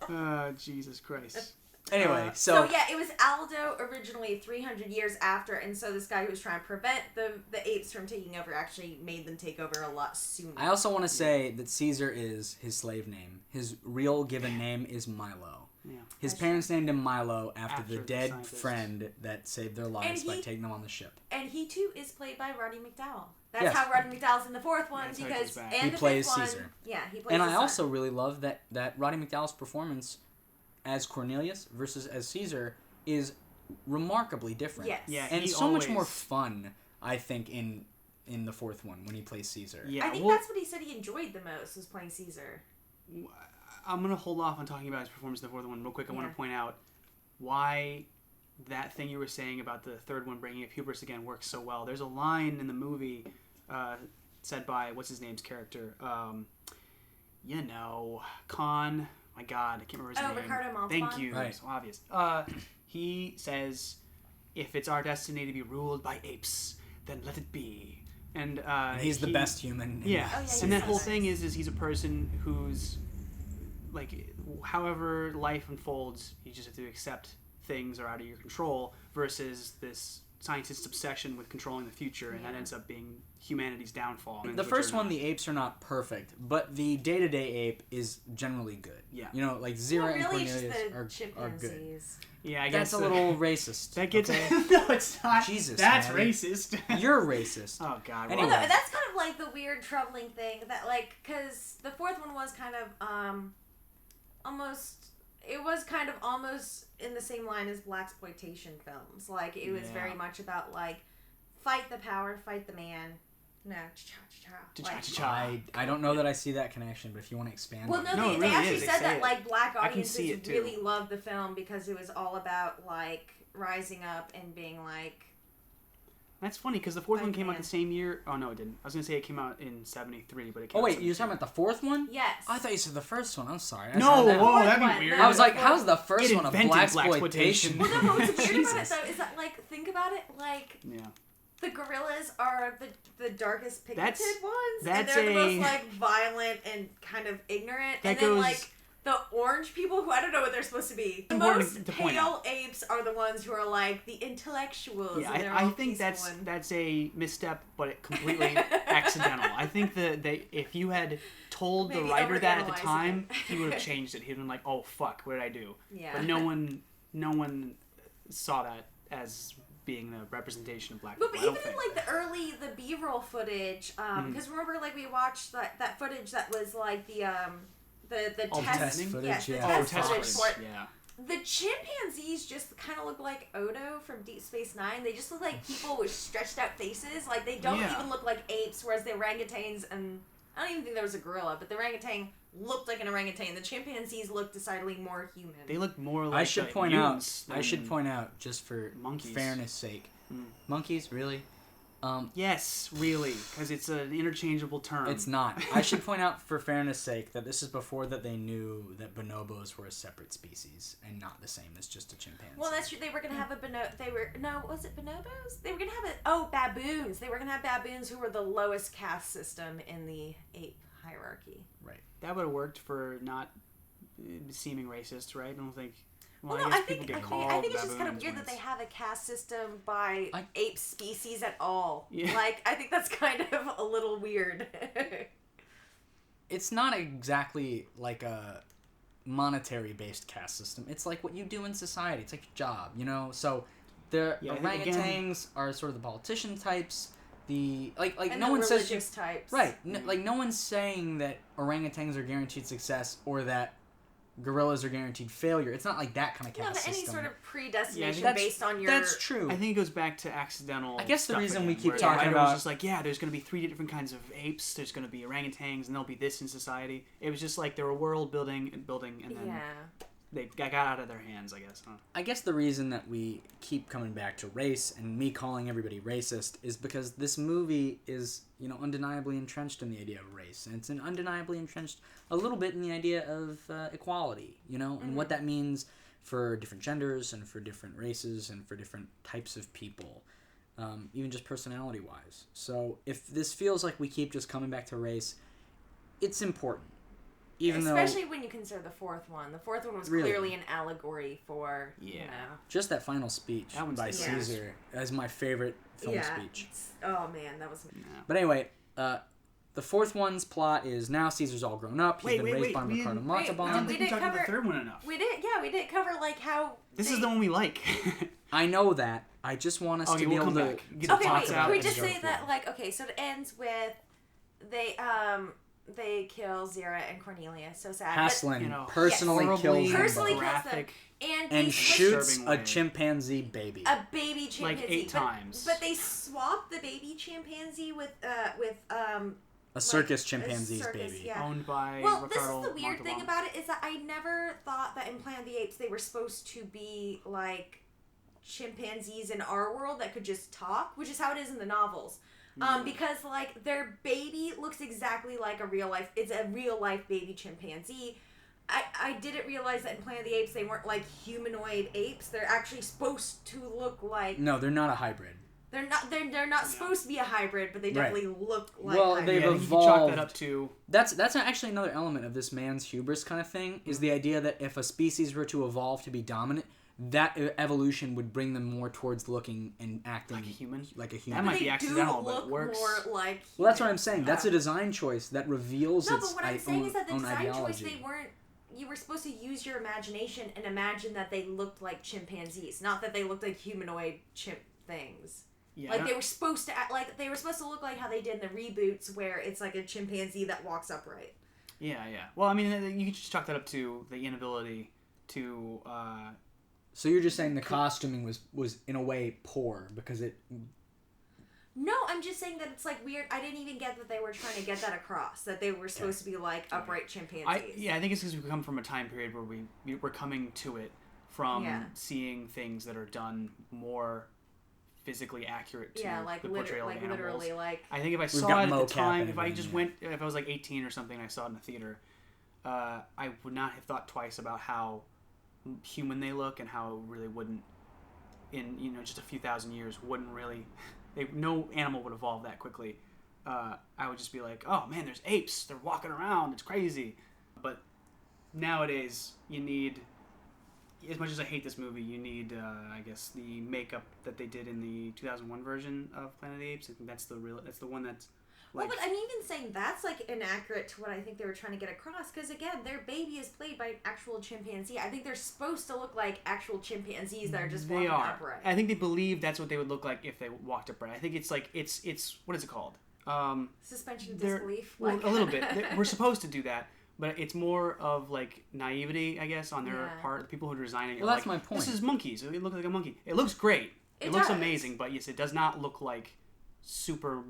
[SPEAKER 3] brilliant. Jesus Christ.
[SPEAKER 1] Anyway,
[SPEAKER 2] So yeah, it was Aldo originally 300 years after, and so this guy who was trying to prevent the apes from taking over actually made them take over a lot sooner.
[SPEAKER 1] I also want to say that Caesar is his slave name. His real given name is Milo.
[SPEAKER 3] Yeah.
[SPEAKER 1] His parents named him Milo after the
[SPEAKER 3] the
[SPEAKER 1] dead
[SPEAKER 3] scientist.
[SPEAKER 1] friend that saved their lives by taking them on the ship.
[SPEAKER 2] And he too is played by Roddy McDowall. That's
[SPEAKER 1] Yes.
[SPEAKER 2] how Roddy McDowall's in the fourth one,
[SPEAKER 3] That's how he
[SPEAKER 2] because
[SPEAKER 3] comes back.
[SPEAKER 2] and
[SPEAKER 1] He
[SPEAKER 2] the
[SPEAKER 1] plays
[SPEAKER 2] fifth one,
[SPEAKER 1] Caesar.
[SPEAKER 2] yeah, he plays.
[SPEAKER 1] And
[SPEAKER 2] his
[SPEAKER 1] I
[SPEAKER 2] son.
[SPEAKER 1] also really love that Roddy McDowall's performance as Cornelius versus as Caesar is remarkably different.
[SPEAKER 2] Yes.
[SPEAKER 3] Yeah,
[SPEAKER 1] And
[SPEAKER 3] he
[SPEAKER 1] so much more
[SPEAKER 3] always-
[SPEAKER 1] fun, I think, in the fourth one when he plays Caesar.
[SPEAKER 3] Yeah,
[SPEAKER 2] I think that's what he said he enjoyed the most, was playing Caesar.
[SPEAKER 3] I'm going to hold off on talking about his performance in the fourth one real quick. I want to point out why that thing you were saying about the third one bringing up hubris again works so well. There's a line in the movie said by, what's his name's character? Khan. My God, I can't remember his name.
[SPEAKER 2] Ricardo Montalban?
[SPEAKER 3] Thank you.
[SPEAKER 1] Right.
[SPEAKER 3] It's so obvious. He says, if it's our destiny to be ruled by apes, then let it be. And
[SPEAKER 1] he's the best human.
[SPEAKER 3] Yeah,
[SPEAKER 2] Oh, yeah,
[SPEAKER 3] and that
[SPEAKER 2] he's
[SPEAKER 3] whole
[SPEAKER 2] so
[SPEAKER 3] thing
[SPEAKER 2] nice.
[SPEAKER 3] is he's a person who's like, however life unfolds, you just have to accept things are out of your control, versus this scientist's obsession with controlling the future, and that ends up being humanity's downfall.
[SPEAKER 1] The first one, the apes are not perfect, but the day-to-day ape is generally good.
[SPEAKER 3] Yeah.
[SPEAKER 1] You know, like Zira and
[SPEAKER 2] really, it's just
[SPEAKER 1] Cornelius
[SPEAKER 2] the
[SPEAKER 1] are good.
[SPEAKER 2] chimpanzees.
[SPEAKER 3] Yeah, I
[SPEAKER 1] That's
[SPEAKER 3] guess
[SPEAKER 1] a little racist.
[SPEAKER 3] that gets
[SPEAKER 1] okay?
[SPEAKER 3] no, it's not.
[SPEAKER 1] Jesus,
[SPEAKER 3] that's
[SPEAKER 1] Maddie.
[SPEAKER 3] racist.
[SPEAKER 1] You're racist.
[SPEAKER 3] Oh God.
[SPEAKER 1] Anyway.
[SPEAKER 2] Well, no, that's kind of like the weird, troubling thing that, like, because the fourth one was kind of almost. It was kind of almost in the same line as blaxploitation films. Like, it was very much about, like, fight the power, fight the man. No,
[SPEAKER 3] Cha-cha-cha-cha.
[SPEAKER 1] I don't know that I see that connection, but if you want to expand
[SPEAKER 2] Well,
[SPEAKER 1] on
[SPEAKER 2] no,
[SPEAKER 1] it.
[SPEAKER 3] No,
[SPEAKER 2] they,
[SPEAKER 3] it
[SPEAKER 2] they
[SPEAKER 3] really
[SPEAKER 2] actually
[SPEAKER 3] is. They
[SPEAKER 2] said
[SPEAKER 3] say
[SPEAKER 2] that,
[SPEAKER 3] it.
[SPEAKER 2] like, black
[SPEAKER 3] I can see
[SPEAKER 2] audiences
[SPEAKER 3] it,
[SPEAKER 2] really
[SPEAKER 3] too.
[SPEAKER 2] loved the film because it was all about, like, rising up and being, like...
[SPEAKER 3] That's funny because the fourth one came out
[SPEAKER 2] man.
[SPEAKER 3] the same year. Oh no, it didn't. I was gonna say it came out in '73, but it came.
[SPEAKER 1] Oh
[SPEAKER 3] out
[SPEAKER 1] wait,
[SPEAKER 3] in
[SPEAKER 1] you're talking about the fourth one?
[SPEAKER 2] Yes.
[SPEAKER 1] I thought you said the first one. I'm sorry. I
[SPEAKER 3] No,
[SPEAKER 1] sound that-
[SPEAKER 3] whoa,
[SPEAKER 2] Fourth
[SPEAKER 3] that'd
[SPEAKER 2] one,
[SPEAKER 3] be weird.
[SPEAKER 2] no.
[SPEAKER 1] I was like,
[SPEAKER 2] Fourth
[SPEAKER 1] how's the
[SPEAKER 3] It
[SPEAKER 1] first one of
[SPEAKER 3] invented
[SPEAKER 1] blaxploitation?
[SPEAKER 3] blaxploitation.
[SPEAKER 2] Well, no, what's weird about it,
[SPEAKER 1] Jesus.
[SPEAKER 2] though, is that, like, think about it, like...
[SPEAKER 3] Yeah.
[SPEAKER 2] The gorillas are the darkest pigmented
[SPEAKER 3] That's-
[SPEAKER 2] ones,
[SPEAKER 3] that's
[SPEAKER 2] and they're the
[SPEAKER 3] a-
[SPEAKER 2] most like violent and kind of ignorant.
[SPEAKER 3] That
[SPEAKER 2] And then
[SPEAKER 3] goes-
[SPEAKER 2] like the orange people, who I don't know what they're supposed to be. The
[SPEAKER 3] Important
[SPEAKER 2] most
[SPEAKER 3] to point
[SPEAKER 2] pale apes are the ones who are like the intellectuals.
[SPEAKER 3] Yeah,
[SPEAKER 2] and they're
[SPEAKER 3] I
[SPEAKER 2] all
[SPEAKER 3] think
[SPEAKER 2] peaceful and...
[SPEAKER 3] that's a misstep, but it completely accidental. I think that if you had told the
[SPEAKER 2] Maybe
[SPEAKER 3] writer that at the
[SPEAKER 2] overanalyzing
[SPEAKER 3] time,
[SPEAKER 2] it.
[SPEAKER 3] he would have changed it. He'd been like, "Oh fuck, what did I do?"
[SPEAKER 2] Yeah.
[SPEAKER 3] But no one saw that as being the representation of black
[SPEAKER 2] But
[SPEAKER 3] people. I
[SPEAKER 2] even
[SPEAKER 3] don't
[SPEAKER 2] in
[SPEAKER 3] think.
[SPEAKER 2] like the B-roll footage, because remember like we watched that footage that was like the
[SPEAKER 3] Oh,
[SPEAKER 2] test,
[SPEAKER 1] test footage,
[SPEAKER 2] yes, the
[SPEAKER 1] yeah.
[SPEAKER 3] Oh,
[SPEAKER 2] test
[SPEAKER 3] test
[SPEAKER 2] footage
[SPEAKER 3] footage.
[SPEAKER 2] for it.
[SPEAKER 3] Yeah.
[SPEAKER 2] The chimpanzees just kind of look like Odo from Deep Space Nine. They just look like people with stretched out faces. Like, they don't
[SPEAKER 3] Yeah.
[SPEAKER 2] even look like apes, whereas the orangutans, and I don't even think there was a gorilla, but the orangutan looked like an orangutan. The chimpanzees looked decidedly more human.
[SPEAKER 3] They look more like
[SPEAKER 1] I should point
[SPEAKER 3] mutants
[SPEAKER 1] out, just for
[SPEAKER 3] monkeys.
[SPEAKER 1] fairness sake,
[SPEAKER 3] Mm.
[SPEAKER 1] monkeys, really?
[SPEAKER 3] Yes, really, because it's an interchangeable term.
[SPEAKER 1] It's not. I should point out, for fairness sake, that this is before that they knew that bonobos were a separate species and not the same as just a chimpanzee.
[SPEAKER 2] Well, that's true. They were gonna have was it bonobos? They were gonna have baboons. They were gonna have baboons who were the lowest caste system in the ape hierarchy.
[SPEAKER 1] Right.
[SPEAKER 3] That would have worked for not seeming racist, right? I don't think.
[SPEAKER 2] Well,
[SPEAKER 3] I
[SPEAKER 2] no,
[SPEAKER 3] guess
[SPEAKER 2] I
[SPEAKER 3] people
[SPEAKER 2] think
[SPEAKER 3] get
[SPEAKER 2] I
[SPEAKER 3] called
[SPEAKER 2] think it's just kind of
[SPEAKER 3] baboons
[SPEAKER 2] weird
[SPEAKER 3] when
[SPEAKER 2] that they
[SPEAKER 3] it's-
[SPEAKER 2] have a caste system by ape species at all.
[SPEAKER 3] Yeah.
[SPEAKER 2] Like, I think that's kind of a little weird.
[SPEAKER 1] It's not exactly like a monetary-based caste system. It's like what you do in society. It's like your job, you know? So the
[SPEAKER 3] Yeah, I think,
[SPEAKER 1] orangutans are sort of the politician types. The like
[SPEAKER 2] and
[SPEAKER 1] no
[SPEAKER 2] the
[SPEAKER 1] one says
[SPEAKER 2] religious types.
[SPEAKER 1] right. Like no one's saying that orangutans are guaranteed success or that gorillas are guaranteed failure. It's not like that kind of
[SPEAKER 2] No,
[SPEAKER 1] caste
[SPEAKER 2] but any
[SPEAKER 1] system.
[SPEAKER 2] sort of predestination
[SPEAKER 1] that's-
[SPEAKER 2] based on your...
[SPEAKER 1] That's true.
[SPEAKER 3] I think it goes back to accidental.
[SPEAKER 1] I guess the
[SPEAKER 3] stuff
[SPEAKER 1] reason
[SPEAKER 3] again,
[SPEAKER 1] we keep
[SPEAKER 3] where
[SPEAKER 1] talking
[SPEAKER 3] the writer
[SPEAKER 1] about-
[SPEAKER 3] was just like, yeah, there's going to be 3 different kinds of apes. There's going to be orangutans, and there'll be this in society. It was just like they were world building, and then
[SPEAKER 2] Yeah.
[SPEAKER 3] they got out of their hands, I guess. Huh?
[SPEAKER 1] I guess the reason that we keep coming back to race and me calling everybody racist is because this movie is, undeniably entrenched in the idea of race. And it's undeniably entrenched a little bit in the idea of equality, and what that means for different genders and for different races and for different types of people, even just personality-wise. So if this feels like we keep just coming back to race, it's important.
[SPEAKER 2] Especially when you consider the fourth one. The fourth one was
[SPEAKER 1] Really?
[SPEAKER 2] clearly an allegory for,
[SPEAKER 1] Just that final speech
[SPEAKER 3] That one's
[SPEAKER 1] by
[SPEAKER 3] the
[SPEAKER 2] best.
[SPEAKER 1] Caesar is my favorite film speech.
[SPEAKER 2] Oh, man, that was...
[SPEAKER 1] But anyway, the fourth one's plot is now Caesar's all grown up. He's been raised by Ricardo
[SPEAKER 3] I
[SPEAKER 1] Montalban.
[SPEAKER 3] don't
[SPEAKER 2] we
[SPEAKER 3] think we
[SPEAKER 2] didn't
[SPEAKER 3] talked about the
[SPEAKER 2] cover-
[SPEAKER 3] third one enough.
[SPEAKER 2] We did cover, like, how...
[SPEAKER 3] This is the one we like.
[SPEAKER 1] I know that. I just want us
[SPEAKER 3] Okay,
[SPEAKER 1] to be
[SPEAKER 3] we'll
[SPEAKER 1] able
[SPEAKER 3] come
[SPEAKER 1] to
[SPEAKER 3] back. Get
[SPEAKER 1] to
[SPEAKER 3] the
[SPEAKER 2] Okay,
[SPEAKER 1] talk
[SPEAKER 2] wait,
[SPEAKER 3] thoughts
[SPEAKER 1] about
[SPEAKER 2] can we
[SPEAKER 1] it
[SPEAKER 2] just
[SPEAKER 1] and go
[SPEAKER 2] say that,
[SPEAKER 1] through.
[SPEAKER 2] like, okay, so it ends with they kill Zira and Cornelius. So sad.
[SPEAKER 1] Haslin personally
[SPEAKER 3] horribly
[SPEAKER 1] kills them
[SPEAKER 2] Personally
[SPEAKER 1] both.
[SPEAKER 2] kills them.
[SPEAKER 3] graphic.
[SPEAKER 2] And
[SPEAKER 1] And
[SPEAKER 2] they
[SPEAKER 1] shoots
[SPEAKER 3] disturbing
[SPEAKER 1] a
[SPEAKER 3] way.
[SPEAKER 1] chimpanzee baby.
[SPEAKER 2] a baby chimpanzee.
[SPEAKER 3] Like 8 times.
[SPEAKER 2] But they swapped the baby chimpanzee with
[SPEAKER 1] A circus
[SPEAKER 2] a
[SPEAKER 1] chimpanzee's
[SPEAKER 2] circus,
[SPEAKER 1] baby.
[SPEAKER 2] yeah.
[SPEAKER 3] Owned by
[SPEAKER 2] Well,
[SPEAKER 3] Ricardo
[SPEAKER 2] this is the weird thing
[SPEAKER 3] Montalban.
[SPEAKER 2] about it is that I never thought that in Planet of the Apes they were supposed to be like chimpanzees in our world that could just talk, which is how it is in the novels. Because like their baby looks exactly like a real life baby chimpanzee. I didn't realize that in Planet of the Apes they weren't like humanoid apes. They're actually supposed to look like...
[SPEAKER 1] No, they're not a hybrid.
[SPEAKER 2] They're not supposed to be a hybrid, but they definitely look like hybrids.
[SPEAKER 1] They've
[SPEAKER 3] I think you can chalk that up to...
[SPEAKER 1] That's actually another element of this man's hubris kind of thing, is the idea that if a species were to evolve to be dominant, that evolution would bring them more towards looking and acting
[SPEAKER 3] like a human.
[SPEAKER 1] That
[SPEAKER 3] might be accidental, but it works.
[SPEAKER 2] More like
[SPEAKER 1] well, that's what I'm saying. That's a design choice that reveals its
[SPEAKER 2] but what I'm saying is that the design
[SPEAKER 1] ideology.
[SPEAKER 2] choice, you were supposed to use your imagination and imagine that they looked like chimpanzees, not that they looked like humanoid chimp things.
[SPEAKER 3] Yeah,
[SPEAKER 2] like they were supposed to act, like they were supposed to look like how they did in the reboots, where it's like a chimpanzee that walks upright.
[SPEAKER 3] Yeah. Well, I mean, you can just chalk that up to the inability to.
[SPEAKER 1] So you're just saying the costuming was in a way poor because it.
[SPEAKER 2] No, I'm just saying that it's like weird. I didn't even get that they were trying to get that across. That they were supposed to be like upright chimpanzees.
[SPEAKER 3] I think it's because we come from a time period where we're coming to it from seeing things that are done more physically accurate to the portrayal of animals.
[SPEAKER 2] Literally, like
[SPEAKER 3] I think if I saw it at the time, if I was like 18 or something, and I saw it in the theater, I would not have thought twice about how human they look and how it really wouldn't, in just a few thousand years, wouldn't really. No animal would evolve that quickly. I would just be like, oh man, there's apes. They're walking around. It's crazy. But nowadays, you need. As much as I hate this movie, you need, I guess, the makeup that they did in the 2001 version of Planet of the Apes. I think that's the one that's.
[SPEAKER 2] Like, well, but I'm even saying that's like inaccurate to what I think they were trying to get across. Because again, their baby is played by an actual chimpanzee. I think they're supposed to look like actual chimpanzees that are just walking upright.
[SPEAKER 3] I think they believe that's what they would look like if they walked upright. I think it's like it's what is it called?
[SPEAKER 2] Suspension of disbelief.
[SPEAKER 3] Well, a little bit. We're supposed to do that. But it's more of like naivety, I guess, on their part. The people who are designing it.
[SPEAKER 1] Well, that's my point.
[SPEAKER 3] This is monkeys. It looks like a monkey. It looks great. It looks amazing. But yes, it does not look like super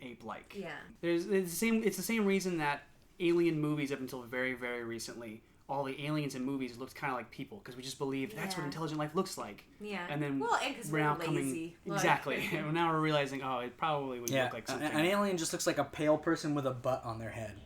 [SPEAKER 3] ape-like.
[SPEAKER 2] Yeah.
[SPEAKER 3] It's the same reason that alien movies up until very, very recently, all the aliens in movies looked kind of like people because we just believed that's what intelligent life looks like.
[SPEAKER 2] Yeah.
[SPEAKER 3] And then
[SPEAKER 2] and because we're lazy.
[SPEAKER 3] Exactly. And now we're realizing, it probably would look like something.
[SPEAKER 1] An alien just looks like a pale person with a butt on their head.